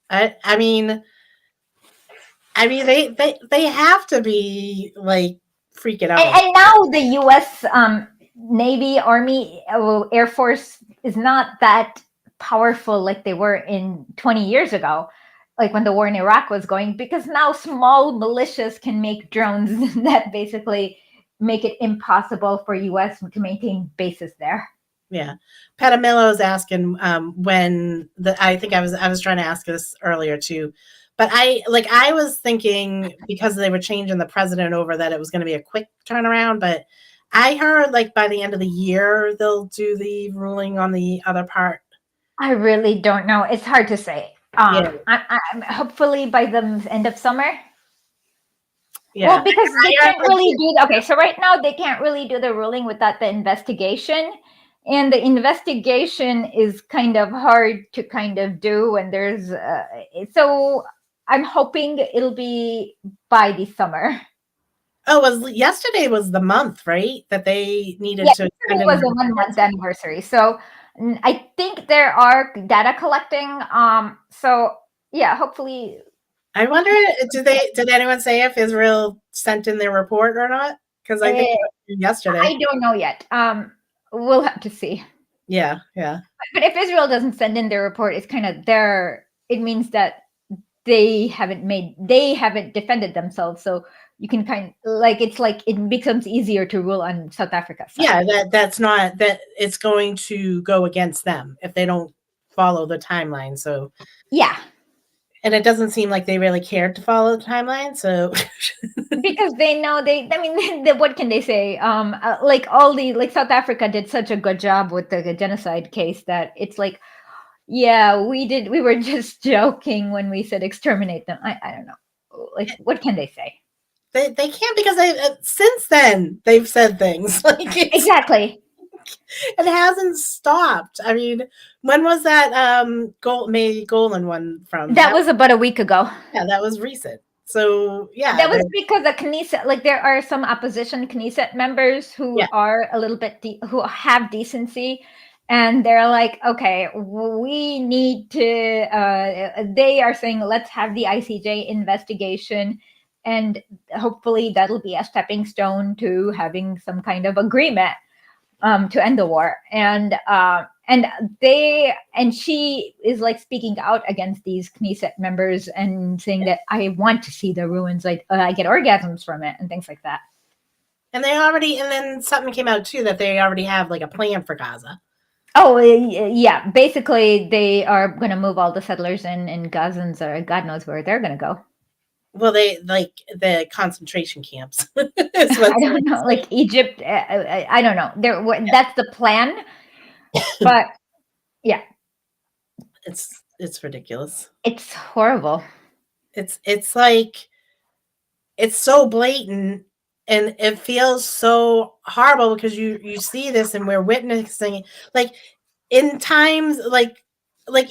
B: I mean they have to be like freaking out.
A: And now the U.S. Navy, Army, Air Force is not that powerful like they were in 20 years ago, like when the war in Iraq was going, because now small militias can make drones that basically make it impossible for U.S. to maintain bases there.
B: Yeah. Patamillo's asking when I think I was trying to ask this earlier too, but I was thinking because they were changing the president over that it was going to be a quick turnaround, but I heard like by the end of the year they'll do the ruling on the other part.
A: I really don't know. It's hard to say. I'm hopefully by the end of summer. Yeah. Well, because they can't really do. Okay, so right now they can't really do the ruling without the investigation, and the investigation is kind of hard to kind of do. And there's so I'm hoping it'll be by the summer.
B: Oh, yesterday was the month, right? That they needed to.
A: It was a 1 month anniversary, so. I think there are data collecting. So yeah, hopefully.
B: I wonder, did anyone say if Israel sent in their report or not? Because I think yesterday.
A: I don't know yet. We'll have to see.
B: Yeah.
A: But if Israel doesn't send in their report, it's kind of it means that they haven't defended themselves. So you can it becomes easier to rule on South Africa.
B: Yeah, that it's going to go against them if they don't follow the timeline. So
A: yeah,
B: and it doesn't seem like they really cared to follow the timeline. So
A: because they know what can they say? South Africa did such a good job with the genocide case that it's like, yeah, we were just joking when we said exterminate them. I don't know. Like, what can they say?
B: They can't, because since then they've said things like
A: exactly.
B: It hasn't stopped. I mean, when was that May Golan one from?
A: That was about a week ago.
B: Yeah, that was recent. So yeah,
A: that was because the Knesset, like there are some opposition Knesset members who are a little bit who have decency. And they're like, okay, we need to, they are saying, let's have the ICJ investigation. And hopefully that'll be a stepping stone to having some kind of agreement to end the war. And and she is like speaking out against these Knesset members and saying that I want to see the ruins, like I get orgasms from it and things like that.
B: And then something came out too that they already have like a plan for Gaza.
A: Oh yeah, basically they are going to move all the settlers in Gazans, or God knows where they're going to go.
B: Well, they like the concentration camps.
A: I don't know, like Egypt. I don't know. That's the plan, but yeah,
B: it's ridiculous.
A: It's horrible.
B: It's like it's so blatant, and it feels so horrible because you see this and we're witnessing, like in times like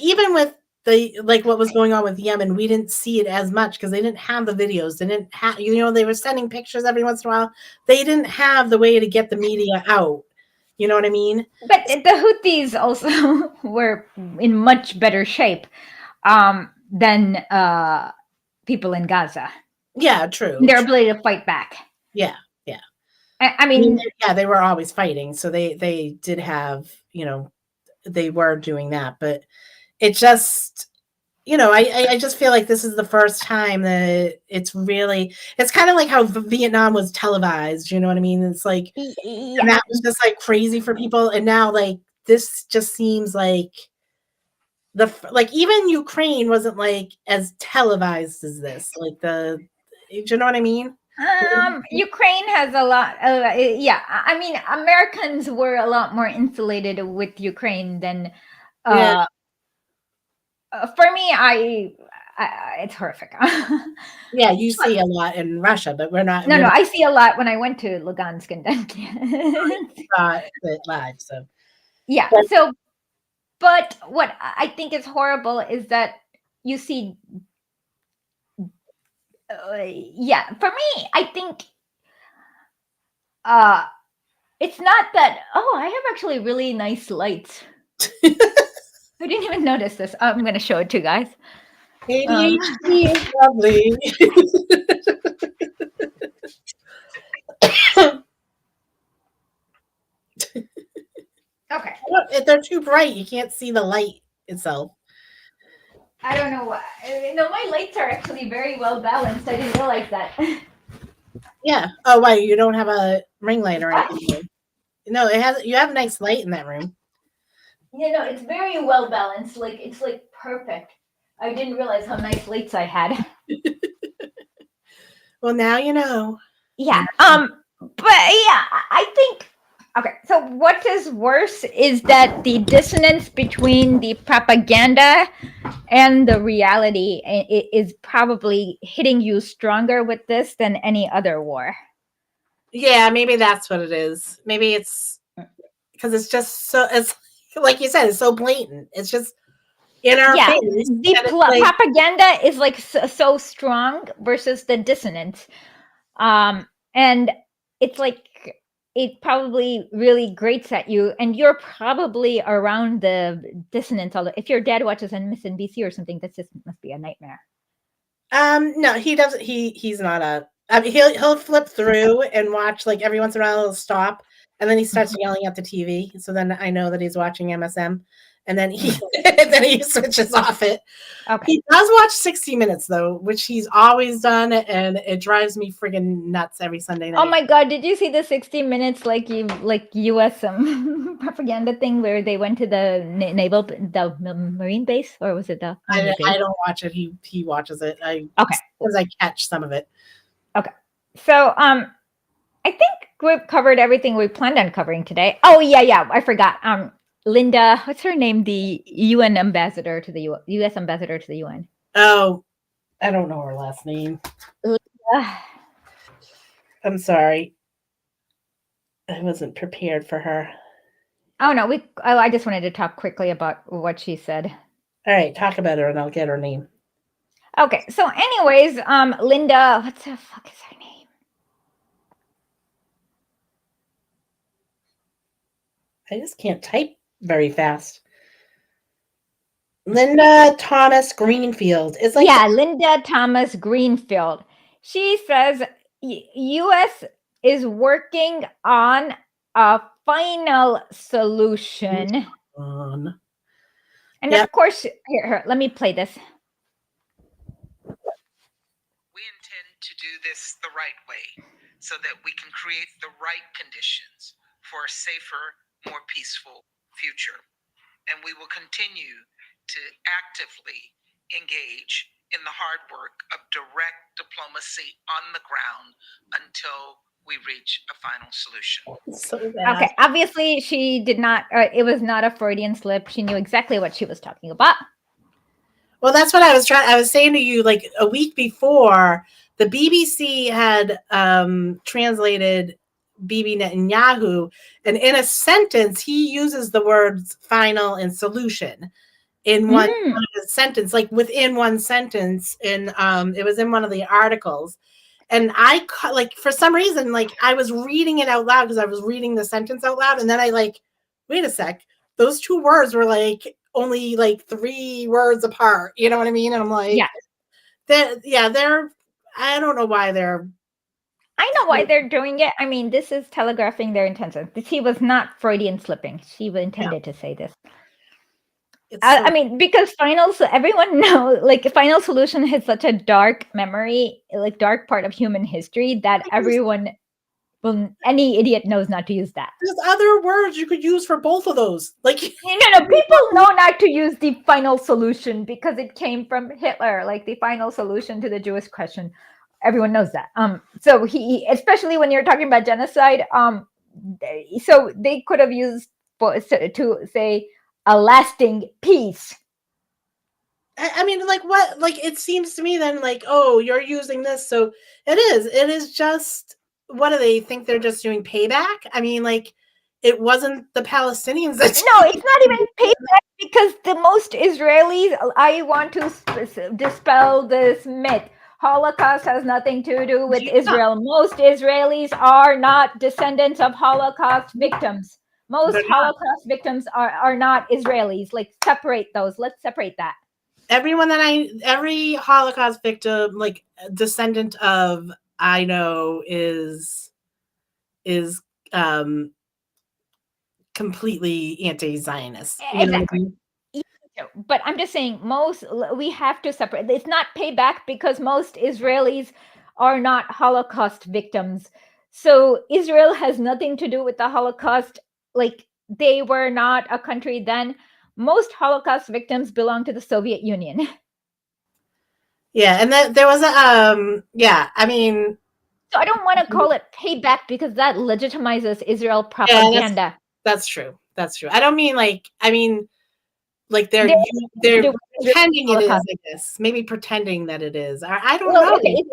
B: even with the like what was going on with Yemen, we didn't see it as much because they didn't have the videos. They didn't have, they were sending pictures every once in a while. They didn't have the way to get the media out. You know what I mean?
A: But the Houthis also were in much better shape than people in Gaza.
B: Yeah, true.
A: Their ability to fight back.
B: Yeah.
A: I mean,
B: yeah, they were always fighting, so they did have, they were doing that, but it just, I just feel like this is the first time that it's kind of like how Vietnam was televised, you know what I mean? It's like,
A: yeah.
B: and that was just like crazy for people, and now like this just seems like even Ukraine wasn't like as televised as this, like do you know what I mean?
A: Ukraine has a lot. Yeah, I mean, Americans were a lot more insulated with Ukraine than. For me, it's horrific.
B: Yeah, you see a lot in Russia, but we're not.
A: No, I see a lot when I went to Lugansk and
B: saw it live. So
A: yeah, but what I think is horrible is that you see. Yeah, for me, I think it's not that. Oh, I have actually really nice lights. I didn't even notice this. I'm going to show it to you guys.
B: ADHD is lovely.
A: Okay.
B: They're too bright. You can't see the light itself.
A: I don't know why. No, my lights are actually very well balanced. I didn't realize that.
B: Yeah. Oh, why? You don't have a ring light or anything? No, you have a nice light in that room.
A: Yeah, no, it's very well balanced. Like, it's like perfect. I didn't realize how nice lights I had.
B: Well, now you know.
A: Yeah. But yeah, I think. Okay, so what is worse is that the dissonance between the propaganda and the reality is probably hitting you stronger with this than any other war.
B: Yeah, maybe that's what it is. Maybe it's because it's just so, it's like you said, it's so blatant. It's just in our face.
A: The propaganda is like so strong versus the dissonance. And it's like, it probably really grates at you, and you're probably around the dissonance. If your dad watches MSNBC or something, that just must be a nightmare.
B: No, he doesn't. He's not I mean, he'll flip through and watch, like every once in a while he'll stop, and then he starts yelling at the TV. So then I know that he's watching MSM, and then he switches off it.
A: Okay.
B: He does watch 60 Minutes though, which he's always done, and it drives me friggin' nuts every Sunday night.
A: Oh my God! Did you see the 60 Minutes U.S. propaganda thing where they went to the Marine base, or was it the?
B: I don't watch it. He watches it. Because I catch some of it.
A: Okay, so I think we've covered everything we planned on covering today. Oh yeah, I forgot. Linda, what's her name? The UN ambassador to the U.S. ambassador to the UN.
B: Oh, I don't know her last name.
A: Linda.
B: I'm sorry. I wasn't prepared for her.
A: Oh no, I just wanted to talk quickly about what she said.
B: All right, talk about her and I'll get her name.
A: Okay, so anyways, Linda, what the fuck is her name?
B: I just can't type very fast. Linda Thomas Greenfield. It's like
A: Linda Thomas Greenfield. She says U.S. is working on a final solution
B: on.
A: And
B: Yep.
A: of course, here, let me play this.
H: We intend to do this the right way so that we can create the right conditions for a safer, more peaceful future. And we will continue to actively engage in the hard work of direct diplomacy on the ground until we reach a final solution.
B: So bad.
A: Okay, obviously she did not, it was not a Freudian slip. She knew exactly what she was talking about.
B: Well, that's what I was saying to you, like a week before, the BBC had translated Bibi Netanyahu, and in a sentence, he uses the words final and solution in one sentence, like within one sentence. And it was in one of the articles. And I like, for some reason, like I was reading it out loud because I was reading the sentence out loud. And then I like, wait a sec, those two words were like only like 3 words apart. You know what I mean? And I'm like, they're, I don't know why they're.
A: I know why they're doing it. I mean, this is telegraphing their intentions. She was not Freudian slipping. She intended to say this. I mean, because everyone knows, like, final solution has such a dark memory, like dark part of human history that everyone, any idiot knows not to use that.
B: There's other words you could use for both of those. Like,
A: no, people know not to use the final solution because it came from Hitler, like the final solution to the Jewish question. Everyone knows that. So he, especially when you're talking about genocide, so they could have used to say a lasting peace.
B: I mean, like what? Like it seems to me then, like, oh, you're using this, so it is just. What do they think they're just doing payback? I mean, like it wasn't the Palestinians that.
A: No, it's not even payback because the most Israelis. I want to dispel this myth. Holocaust has nothing to do with Israel. Most Israelis are not descendants of Holocaust victims. Most Holocaust victims are not Israelis. Like, separate those. Let's separate that.
B: Every Holocaust victim, like descendant of, I know is completely anti-Zionist. You know what I mean?
A: But I'm just saying, we have to separate. It's not payback because most Israelis are not Holocaust victims. So Israel has nothing to do with the Holocaust. Like, they were not a country then. Most Holocaust victims belong to the Soviet Union.
B: Yeah, and there was a I mean,
A: so I don't want to call it payback because that legitimizes Israel propaganda.
B: Yeah, that's true. That's true. I don't mean like, I mean, like they're pretending it is, I guess. Maybe pretending that it is. I don't know.
A: Okay,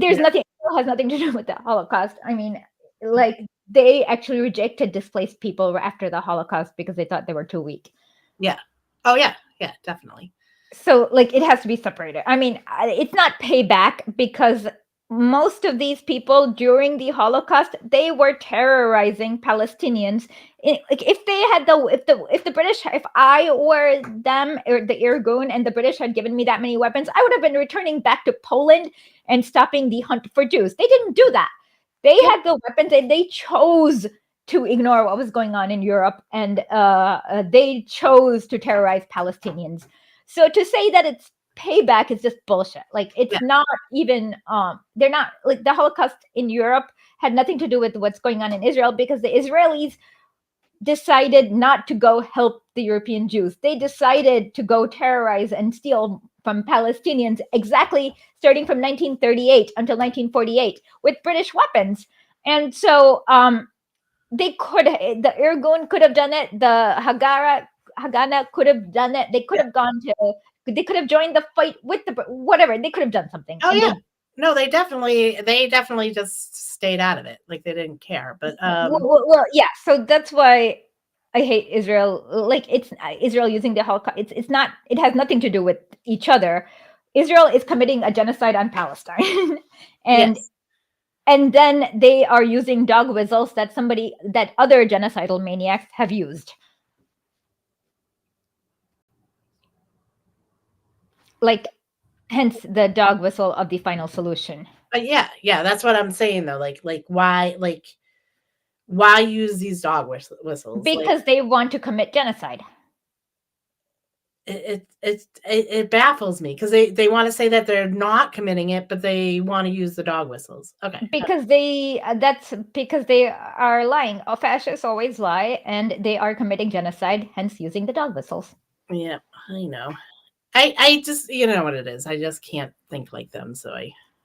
A: there's nothing. It has nothing to do with the Holocaust. I mean, like they actually rejected displaced people after the Holocaust because they thought they were too weak.
B: Yeah. Oh yeah. Yeah, definitely.
A: So like it has to be separated. I mean, it's not payback because most of these people during the Holocaust, they were terrorizing Palestinians. Like if they had if the British, if I were them or the Irgun and the British had given me that many weapons, I would have been returning back to Poland and stopping the hunt for Jews. They didn't do that. They had the weapons and they chose to ignore what was going on in Europe, and they chose to terrorize Palestinians. So to say that it's payback is just bullshit. Like it's not even they're not, like the Holocaust in Europe had nothing to do with what's going on in Israel because the Israelis decided not to go help the European Jews. They decided to go terrorize and steal from Palestinians exactly starting from 1938 until 1948 with British weapons. And so the Irgun could have done it, the Haganah could have done it. They could have gone to, they could have joined the fight with the whatever. They could have done something.
B: Oh yeah, no, they definitely just stayed out of it. Like they didn't care. But
A: well, yeah. So that's why I hate Israel. Like it's Israel using the Holocaust. It's not. It has nothing to do with each other. Israel is committing a genocide on Palestine, and then they are using dog whistles that other genocidal maniacs have used. Like, hence the dog whistle of the final solution.
B: But yeah, that's what I'm saying though. Like why use these dog whistles?
A: Because they want to commit genocide.
B: it baffles me because they want to say that they're not committing it, but they want to use the dog whistles. Okay.
A: Because that's because they are lying. Fascists always lie, and they are committing genocide, hence using the dog whistles.
B: Yeah, I know. I just, you know what it is. I just can't think like them. So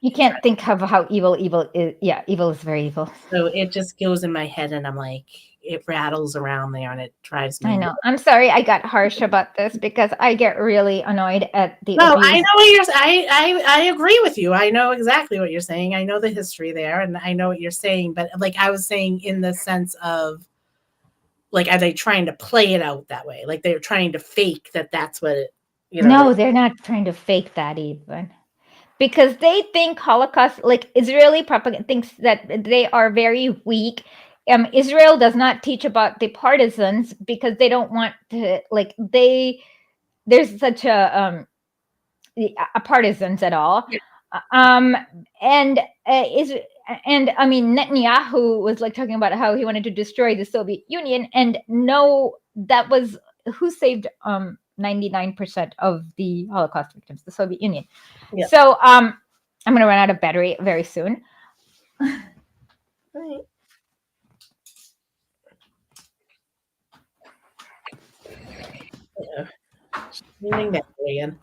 A: You can't think of how evil is. Yeah, evil is very evil.
B: So it just goes in my head, and I'm like, it rattles around there, and it drives me.
A: I know. I'm sorry I got harsh about this because I get really annoyed at the
B: No,
A: abuse.
B: I know what you're. I agree with you. I know exactly what you're saying. I know the history there, and I know what you're saying. But like I was saying, in the sense of, like, are they trying to play it out that way? Like they're trying to fake that that's what it.
A: No, they're not trying to fake that even. Because they think Holocaust, like Israeli propaganda thinks that they are very weak. Israel does not teach about the partisans because they don't want to, like, there's such a partisans at all. And I mean, Netanyahu was like talking about how he wanted to destroy the Soviet Union, and no, that was who saved 99% of the Holocaust victims, the Soviet Union.
B: Yeah.
A: So I'm gonna run out of battery very soon.
B: Right. Yeah. Meaning that again.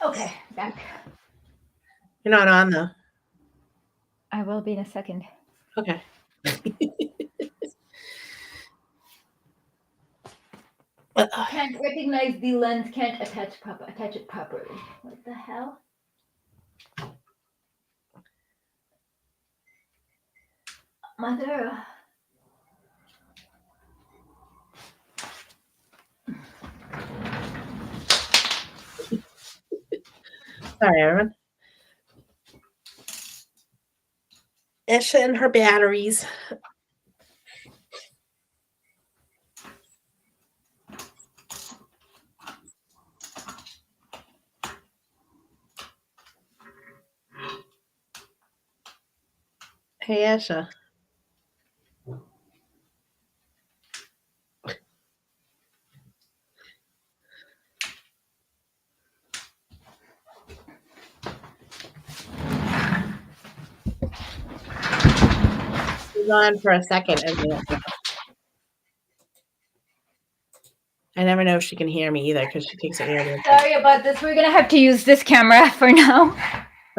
A: Okay, back.
B: You're not on though.
A: I will be in a second.
B: Okay.
A: Can't recognize the lens. Can't attach it properly. What the hell? Mother.
B: Sorry, everyone. Esha and her batteries. Hey, Esha. She's on for a second. I never know if she can hear me either because she takes her ear.
A: Sorry about this. We're gonna have to use this camera for now.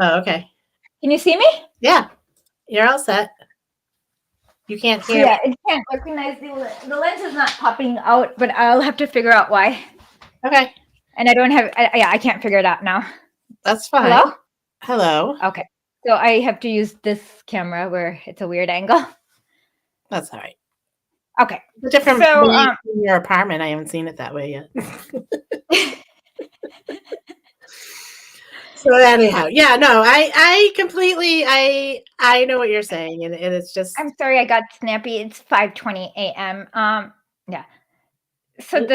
B: Oh, okay.
A: Can you see me?
B: Yeah, you're all set. You can't hear
A: Yeah, it can't recognize the lens is not popping out, but I'll have to figure out why.
B: me. Okay,
A: And I don't have. I can't figure it out now.
B: that's fine.
A: Hello?
B: Hello.
A: Okay. So I have to use this camera where it's a weird angle.
B: That's all right.
A: Okay.
B: It's a different
A: So,
B: way in your apartment. I haven't seen it that way yet. So anyhow, yeah, no, I completely, I know what you're saying, and it's just.
A: I'm sorry I got snappy. It's 5:20 a.m. Yeah. So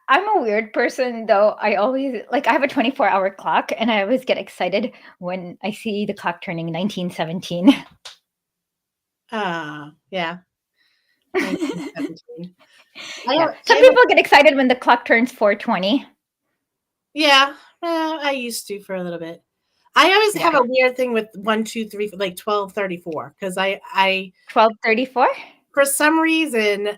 A: I'm a weird person though. I always I have a 24-hour clock, and I always get excited when I see the clock turning 1917.
B: Yeah. 1917.
A: Some people get excited when the clock turns 4:20.
B: Yeah, I used to for a little bit. I always have a weird thing with 1, 2, 3, like 12:34, because I
A: 12:34.
B: For some reason,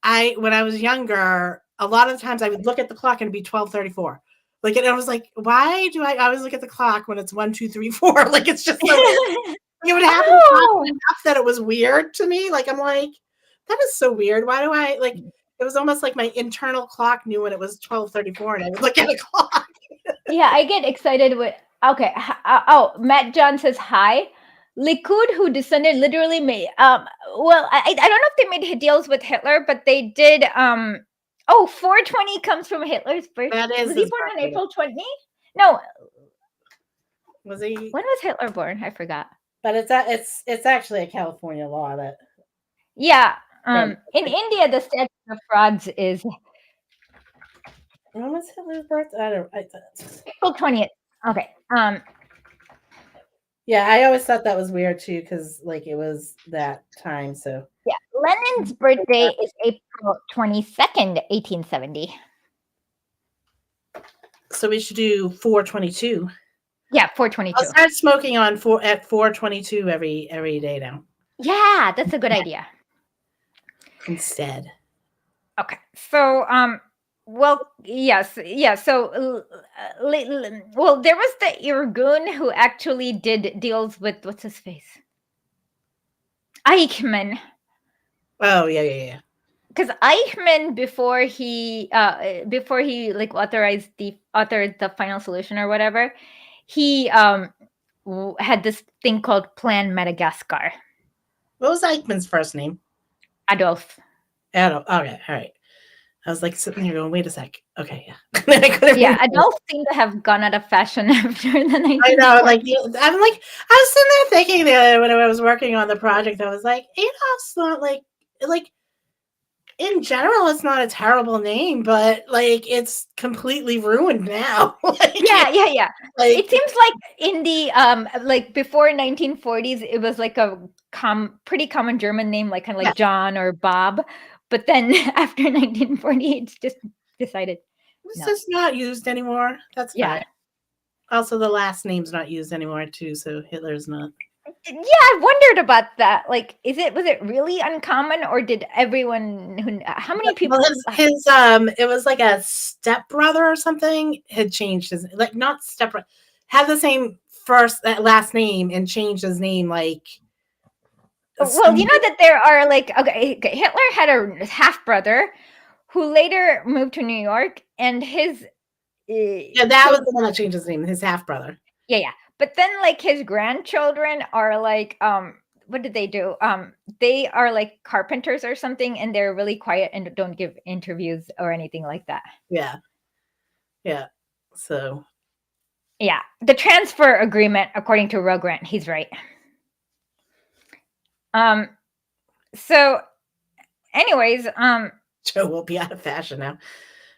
B: when I was younger, a lot of the times I would look at the clock and it'd be 12:34. Like, and I was like, why do I always look at the clock when it's 1, 2, 3, 4? Like, it's just so it would happen enough that it was weird to me. Like, I'm like, that is so weird. Why do I like? It was almost like my internal clock knew when it was 12:34, and I would look at a clock.
A: Yeah, I get excited with. Okay. Matt John says hi. Likud, who descended, literally made. Well, I don't know if they made deals with Hitler, but they did. 420 comes from Hitler's birthday.
B: That is.
A: Was he born on April 20? No.
B: Was he?
A: When was Hitler born? I forgot.
B: But it's actually a California law that.
A: Yeah. In India, the statute of frauds is.
B: When was Hitler's birthday?
A: April 20th. Okay.
B: Yeah, I always thought that was weird too, because like it was that time. So
A: Yeah, Lenin's birthday is April 22nd, 1870.
B: so we should do 422.
A: Yeah,
B: I'll
A: 422.
B: start smoking on at 422 every day now
A: Yeah, that's a good idea.
B: instead.
A: Okay, so well, yes, yeah. So, well, there was the Irgun who actually did deals with what's his face, Eichmann,
B: Oh yeah.
A: because Eichmann before he like authored the final solution or whatever, he had this thing called Plan Madagascar.
B: What was Eichmann's first name?
A: Adolf.
B: Adolf. Okay, all right. I was like sitting there going, wait a sec. Okay, yeah. I couldn't
A: Yeah,
B: remember.
A: Adolf seemed to have gone out of fashion after the 1940s.
B: I know, like I was sitting there thinking that when I was working on the project, I was like, Adolf's not like in general, it's not a terrible name, but like it's completely ruined now. Like,
A: Yeah.
B: like
A: It seems like in the like before 1940s, it was like a pretty common German name, like kind of like
B: Yeah.
A: John or Bob. But then after 1940, it's just decided.
B: it's
A: No.
B: just not used anymore. That's
A: Yeah.
B: fine. Also, the last name's not used anymore too, so Hitler's not.
A: Yeah, I wondered about that. Like, was it really uncommon, or did everyone how many people?
B: Well, his it was like a stepbrother or something had changed his, like, not stepbrother, had the same last name and changed his name like.
A: Well, you know that there are like Hitler had a half brother who later moved to New York, and his
B: Yeah, that was the one that changed his name, his half brother.
A: yeah. But then like his grandchildren are like what did they do? They are like carpenters or something, and they're really quiet and don't give interviews or anything like that.
B: Yeah. So
A: Yeah, the transfer agreement, according to Rogrant, he's right. So, anyways,
B: Joe will be out of fashion now.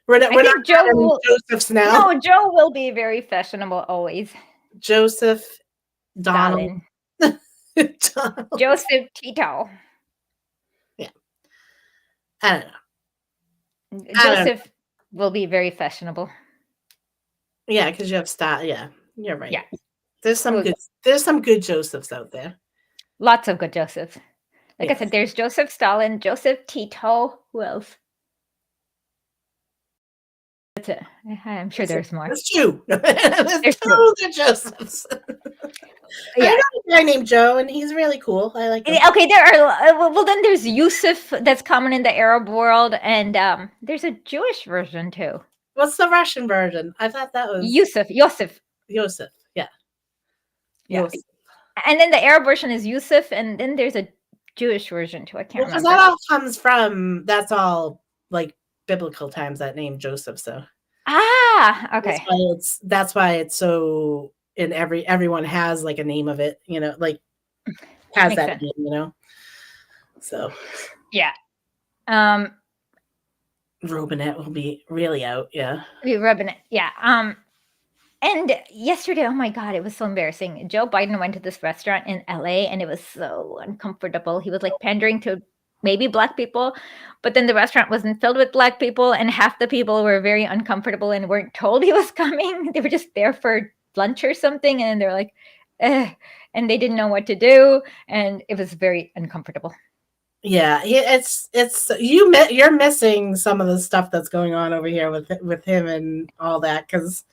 A: I think Joe will.
B: Josephs now.
A: No, Joe will be very fashionable always.
B: Joseph, Donald,
A: Stalin. Joseph Tito.
B: Yeah. I don't know.
A: Joseph will be very fashionable.
B: Yeah, because you have style. Yeah, you're right.
A: Yeah.
B: There's some good Josephs out there.
A: Lots of good Josephs. Like
B: Yes.
A: I said, there's Joseph Stalin, Joseph Tito. Who else? That's it. I'm sure there's more.
B: There's two.
A: There's
B: two good Josephs.
A: Yeah.
B: I know a guy named Joe, and he's really cool. I like him.
A: Okay, there are. Well, then there's Yusuf. That's common in the Arab world, and there's a Jewish version too.
B: What's the Russian version? I thought that was
A: Yosef.
B: Joseph. Yeah. Joseph.
A: And then the Arab version is Yusuf, and then there's a Jewish version too. I can't
B: Because
A: remember.
B: that all comes from, that's all like biblical times, that name Joseph. So
A: Okay.
B: That's why it's so in everyone has like a name of it, like has
A: Makes
B: that
A: sense.
B: name, So
A: Yeah.
B: Robinette will be really out, yeah.
A: Be rubbing it. Yeah. And yesterday, oh my God, it was so embarrassing. Joe Biden went to this restaurant in LA and it was so uncomfortable. He was like pandering to maybe Black people, but then the restaurant wasn't filled with Black people, and half the people were very uncomfortable and weren't told he was coming. They were just there for lunch or something, and they're like, and they didn't know what to do, and it was very uncomfortable.
B: Yeah, it's you're missing some of the stuff that's going on over here with him and all that, because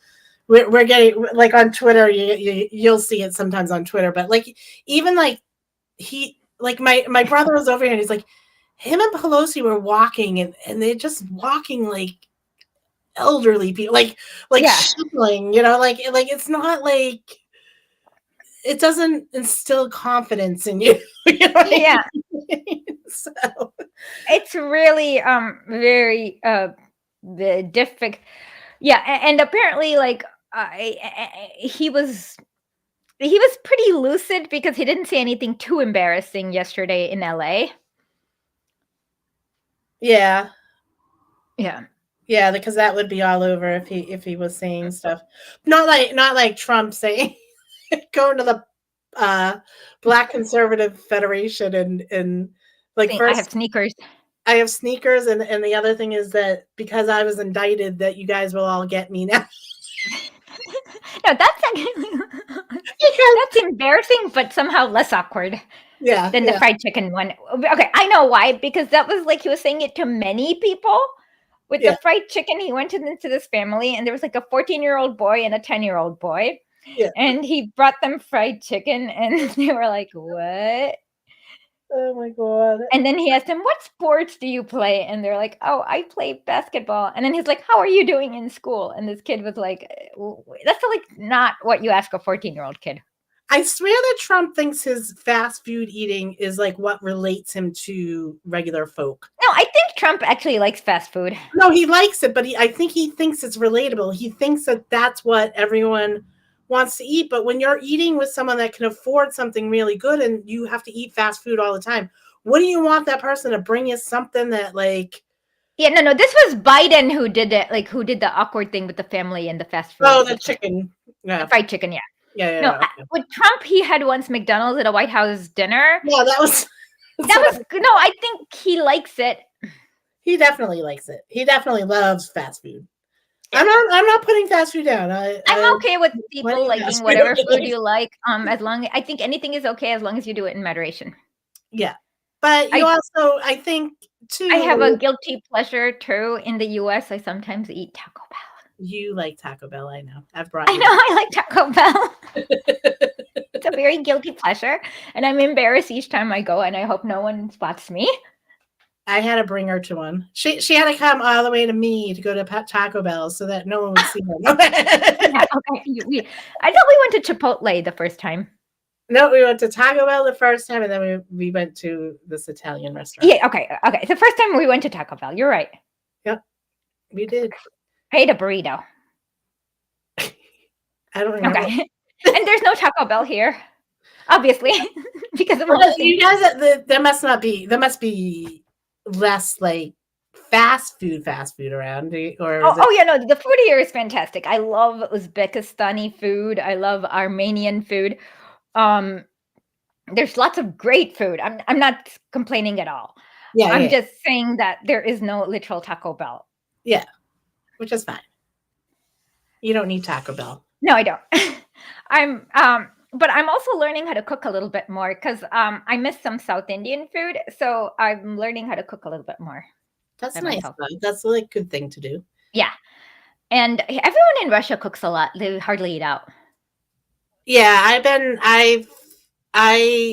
B: we're getting, like, on Twitter, you'll see it sometimes on Twitter, but like even like my brother was over here and he's like, him and Pelosi were walking and they're just walking like elderly people, like shuffling, like it's not like, it doesnent instill confidence in you.
A: Yeah.
B: So
A: It's really very difficult. Yeah, and apparently like he was pretty lucid because he didn't say anything too embarrassing yesterday in LA.
B: yeah,
A: Yeah,
B: because that would be all over if he was saying stuff, not like Trump saying going to the Black Conservative Federation, and like
A: I
B: first
A: have sneakers.
B: I have sneakers, and the other thing is that because I was indicted, that you guys will all get me now.
A: No, that's actually that's embarrassing, but somehow less awkward than the fried chicken one. Okay, I know why, because that was like he was saying it to many people. With the fried chicken, he went into this family, and there was like a 14-year-old boy and a 10-year-old boy.
B: Yeah.
A: And he brought them fried chicken, and they were like, "What?"
B: Oh my god.
A: And then he asked him, "What sports do you play?" And they're like, "Oh, I play basketball." And then he's like, "How are you doing in school?" And this kid was like, "That's like not what you ask a 14-year-old kid."
B: I swear that Trump thinks his fast food eating is like what relates him to regular folk.
A: No, I think Trump actually likes fast food.
B: No, he likes it, but I think he thinks it's relatable. He thinks that that's what everyone wants to eat. But when you're eating with someone that can afford something really good and you have to eat fast food all the time, what do you want that person to bring you something that like...
A: Yeah, no, this was Biden who did it, like who did the awkward thing with the family and the fast food.
B: Oh, the chicken. Yeah.
A: The fried chicken, yeah.
B: Yeah.
A: No, with Trump, he had once McDonald's at a White House dinner.
B: Yeah, that was
A: no, I think he likes it.
B: He definitely likes it. He definitely loves fast food. I'm not putting fast food down.
A: I'm okay with people liking whatever food you like. As long I think anything is okay as long as you do it in moderation.
B: Yeah. But you also, I think too,
A: I have a guilty pleasure too in the US. I sometimes eat Taco Bell.
B: You like Taco Bell, I know. I
A: know I like Taco Bell. It's a very guilty pleasure. And I'm embarrassed each time I go, and I hope no one spots me.
B: I had to bring her to one. She had to come all the way to me to go to Taco Bell so that no one would see her.
A: Yeah, okay. I thought we went to Chipotle the first time.
B: No, we went to Taco Bell the first time, and then we went to this Italian restaurant.
A: Yeah, okay. The first time we went to Taco Bell. You're right.
B: Yep, we did.
A: I ate a burrito.
B: I don't remember.
A: Okay. And there's no Taco Bell here, obviously, because of
B: you guys. There must be less like fast food around, or
A: yeah, no, the food here is fantastic. I love Uzbekistani food. I love Armenian food. There's lots of great food. I'm not complaining at all.
B: Yeah,
A: I'm just saying that there is no literal Taco Bell.
B: Yeah, which is fine. You don't need Taco Bell.
A: No, I don't. But I'm also learning how to cook a little bit more because I miss some South Indian food. So I'm learning how to cook a little bit more.
B: That's nice. That's a like good thing to do.
A: Yeah. And everyone in Russia cooks a lot. They hardly eat out.
B: Yeah,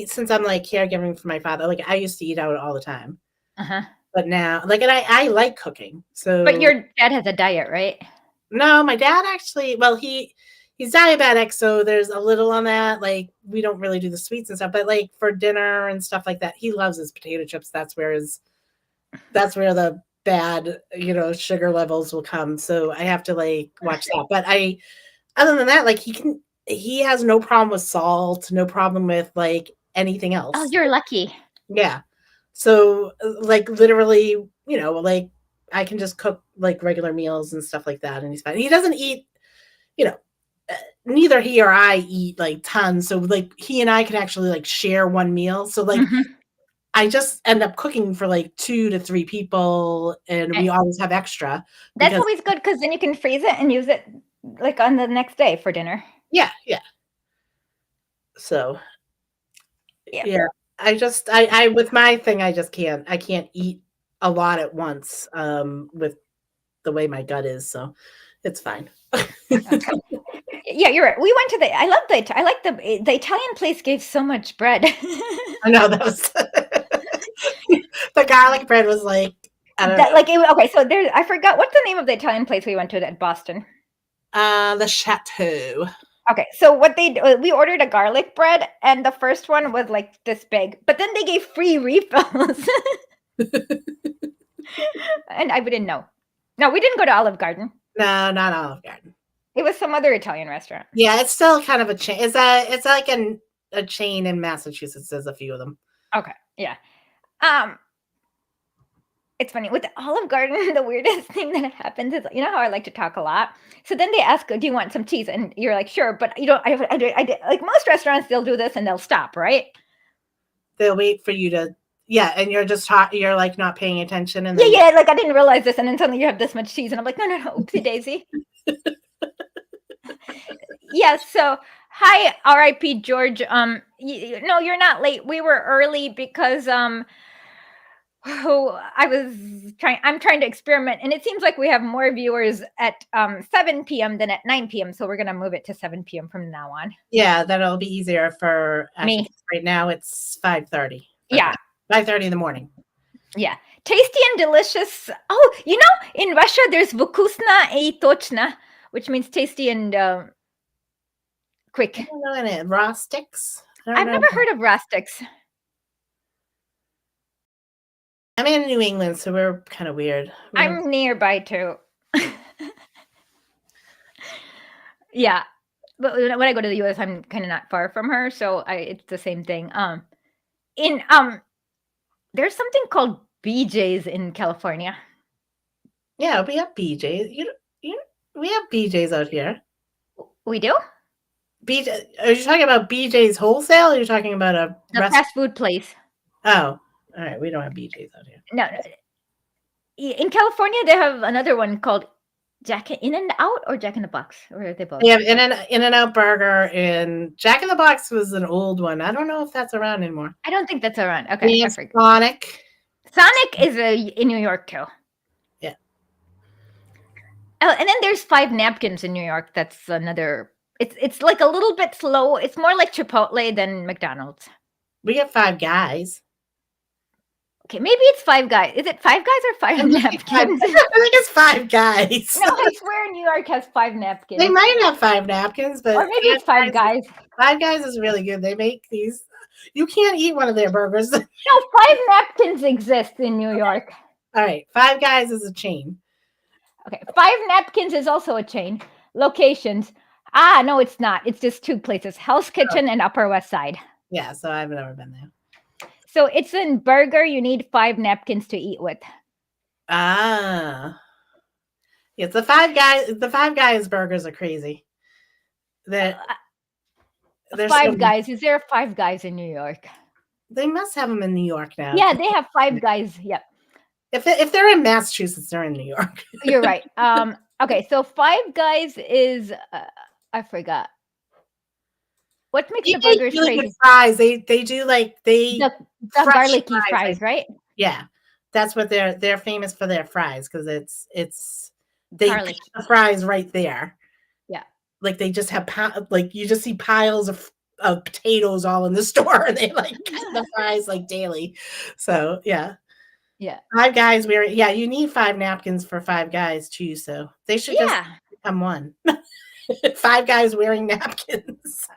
B: since I'm like caregiving for my father, like I used to eat out all the time.
A: Uh-huh.
B: But now, like, and I like cooking. So,
A: but your dad has a diet, right?
B: No, my dad actually. Well, he's diabetic, so there's a little on that. Like, we don't really do the sweets and stuff, but like for dinner and stuff like that, he loves his potato chips. That's where the bad, sugar levels will come. So I have to like watch that. But other than that, like he has no problem with salt, no problem with like anything else.
A: Oh, you're lucky.
B: Yeah. So like literally, like I can just cook like regular meals and stuff like that. And he's fine. He doesn't eat, neither he or I eat like tons. So like he and I can actually like share one meal. So like I just end up cooking for like 2 to 3 people and we always have extra.
A: That's always good because then you can freeze it and use it like on the next day for dinner.
B: Yeah. Yeah. So yeah. I with my thing, I can't eat a lot at once with the way my gut is. So it's fine.
A: Yeah, you're right. We went to I like the Italian place gave so much bread.
B: I know that was the garlic bread was like, I don't know.
A: Okay, so I forgot what's the name of the Italian place we went to at Boston.
B: The Chateau.
A: Okay, so we ordered a garlic bread, and the first one was like this big, but then they gave free refills, and I didn't know. No, we didn't go to Olive Garden.
B: No, not Olive Garden.
A: It was some other Italian restaurant.
B: Yeah, it's still kind of a chain. It's like a chain in Massachusetts. There's a few of them.
A: Okay, yeah. it's funny with the Olive Garden. The weirdest thing that happens is, you know how I like to talk a lot. So then they ask, "Do you want some cheese?" And you're like, "Sure," but you don't. Like most restaurants, they'll do this and they'll stop, right?
B: They'll wait for you to, yeah, and you're just you're like not paying attention, and
A: Yeah,
B: then
A: yeah. Like I didn't realize this, and then suddenly you have this much cheese, and I'm like, no, oopsie daisy. Yeah. So hi, R.I.P. George. No, you're not late. We were early because I'm trying to experiment, and it seems like we have more viewers at 7 p.m. than at 9 p.m. So we're gonna move it to 7 p.m. from now on.
B: yeah, that'll be easier for
A: Me.
B: Right now it's 5:30.
A: Yeah.
B: 5:30 in the morning.
A: Yeah. Tasty and delicious. Oh, you know, in Russia there's vkusna и точно, which means tasty and quick.
B: I don't know any raw sticks.
A: I've never heard of rustics.
B: I'm in New England, so we're kind of weird.
A: I'm nearby too. Yeah. But when I go to the US, I'm kind of not far from her, so it's the same thing. There's something called BJ's in California.
B: Yeah, we have BJ's. We have BJ's out here.
A: We do?
B: BJ, are you talking about BJ's wholesale, or are you talking about a
A: fast food place?
B: Oh, all right. We don't have BJ's out here.
A: No. In California, they have another one called Jack In and Out or Jack in the Box, or are they both?
B: They have In and Out Burger, and Jack in the Box was an old one. I don't know if that's around anymore.
A: I don't think that's around. Okay, I forget.
B: Sonic
A: is in New York too.
B: Yeah.
A: Oh, and then there's Five Napkins in New York. That's another. It's like a little bit slow. It's more like Chipotle than McDonald's.
B: We get Five Guys.
A: Okay, maybe it's Five Guys. Is it Five Guys or Five Napkins?
B: I think it's Five Guys.
A: No, I swear New York has Five Napkins.
B: They might have Five Napkins, but
A: or maybe it's Five Guys.
B: Five Guys is really good. They make these. You can't eat one of their burgers.
A: No, Five Napkins exist in New York.
B: All right, Five Guys is a chain.
A: Okay, Five Napkins is also a chain. Locations. No, it's not. It's just two places: Hell's Kitchen and Upper West Side.
B: Yeah, so I've never been there.
A: So it's in burger. You need 5 napkins to eat with.
B: Ah, it's the Five Guys. The Five Guys burgers are crazy. There's
A: Five Guys. Is there Five Guys in New York?
B: They must have them in New York now.
A: Yeah, they have Five Guys. Yep.
B: If they're in Massachusetts, they're in New York.
A: You're right. Okay, so Five Guys is I forgot. What makes the burgers
B: really
A: crazy?
B: Good fries. They do like
A: the garlicky fries, right?
B: Yeah, that's what they're famous for, their fries, because they
A: Garlic.
B: put the fries right there.
A: Yeah,
B: like they just have like you just see piles of potatoes all in the store, and they like the fries like daily. So yeah. Five Guys. You need 5 napkins for Five Guys too. So they should just become one. Five Guys wearing napkins.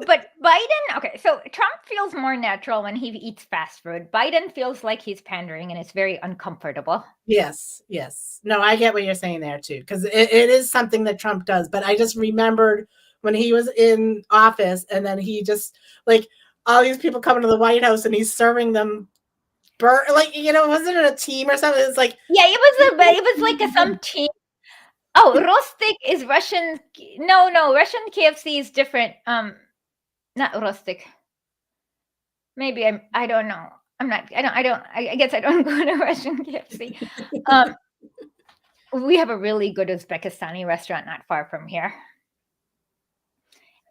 A: But Biden, okay, so Trump feels more natural when he eats fast food. Biden feels like he's pandering, and it's very uncomfortable.
B: Yes. No, I get what you're saying there too, because it is something that Trump does. But I just remembered when he was in office, and then he just like all these people coming to the White House, and he's serving them. Wasn't it a team or something? It's like
A: it was like some team. Oh, Rostik is Russian. No, Russian KFC is different. Not Rostik. Maybe I don't know. I guess I don't go to Russian KFC. We have a really good Uzbekistani restaurant not far from here.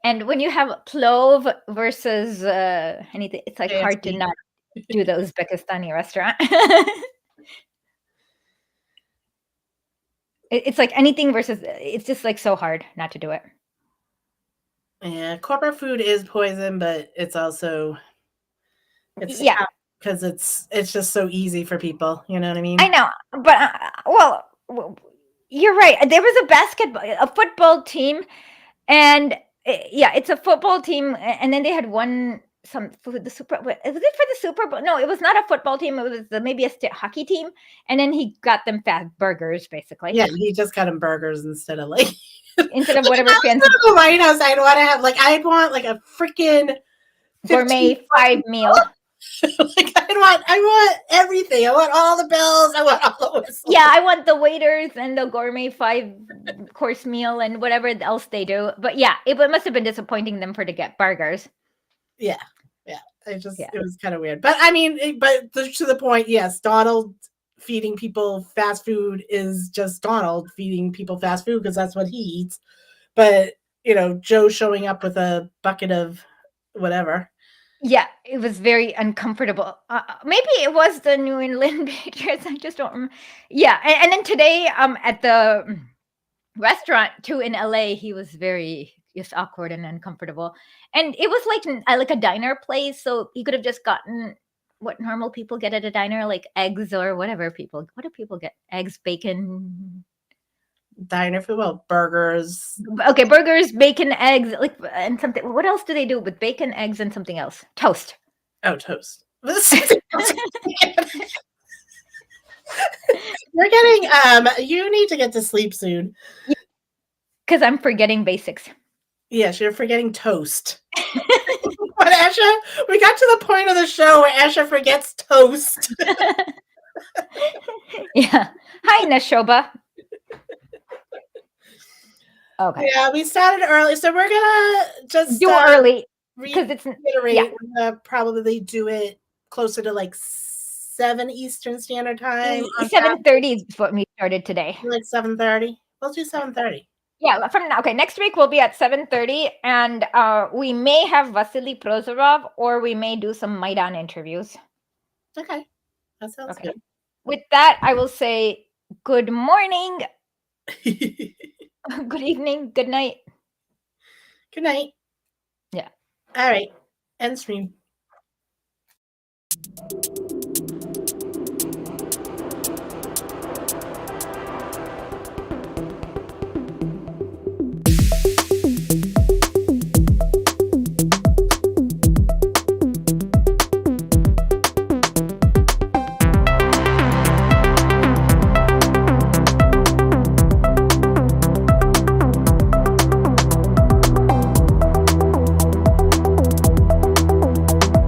A: And when you have plov versus anything, it's like hard to not do the Uzbekistani restaurant. It's like anything versus, it's just like so hard not to do it.
B: Yeah, corporate food is poison, but it's also because it's just so easy for people. You know what I mean?
A: I know, but you're right. There was a football team, and it's a football team, and then they had won for the Super Bowl. Was it for the Super Bowl? No, it was not a football team. It was maybe a hockey team, and then he got them fat burgers, basically.
B: Yeah, he just got them burgers instead of whatever
A: fancy.
B: The White House, I'd want a freaking
A: gourmet 5 meal.
B: Like I want everything. I want all the bells. I want all the whistles.
A: Yeah, I want the waiters and the gourmet 5-course meal and whatever else they do. But yeah, it must have been disappointing them to get burgers.
B: Yeah. It was kind of weird. But I mean, to the point, yes, Donald feeding people fast food is just Donald feeding people fast food because that's what he eats. But, Joe showing up with a bucket of whatever.
A: Yeah, it was very uncomfortable. Maybe it was the New England Patriots. I just don't remember. Yeah, and then today at the restaurant too in LA, he was very just awkward and uncomfortable. And it was like a diner place, so he could have just gotten what normal people get at a diner, like eggs or whatever people. What do people get? Eggs, bacon.
B: Diner food, well, burgers.
A: Okay, burgers, bacon, eggs, and something. What else do they do with bacon, eggs, and something else? Toast.
B: Oh, toast. You're getting you need to get to sleep soon.
A: Because I'm forgetting basics.
B: Yes, you're forgetting toast. But Asha, we got to the point of the show where Asha forgets toast.
A: Yeah. Hi, Nashoba. Okay.
B: Yeah, we started early, so we're gonna just
A: do early because it's
B: reiterate.
A: yeah.
B: We're gonna probably do it closer to like 7 Eastern Standard Time.
A: 7:30 is what we started today.
B: Like 7:30. We'll do 7:30.
A: Yeah, from now. Okay, next week we'll be at 7:30, and we may have Vasily Prozorov, or we may do some Maidan interviews.
B: Okay, that sounds good.
A: With that, I will say good morning, good evening, good night.
B: Good night.
A: Yeah.
B: All right. End stream.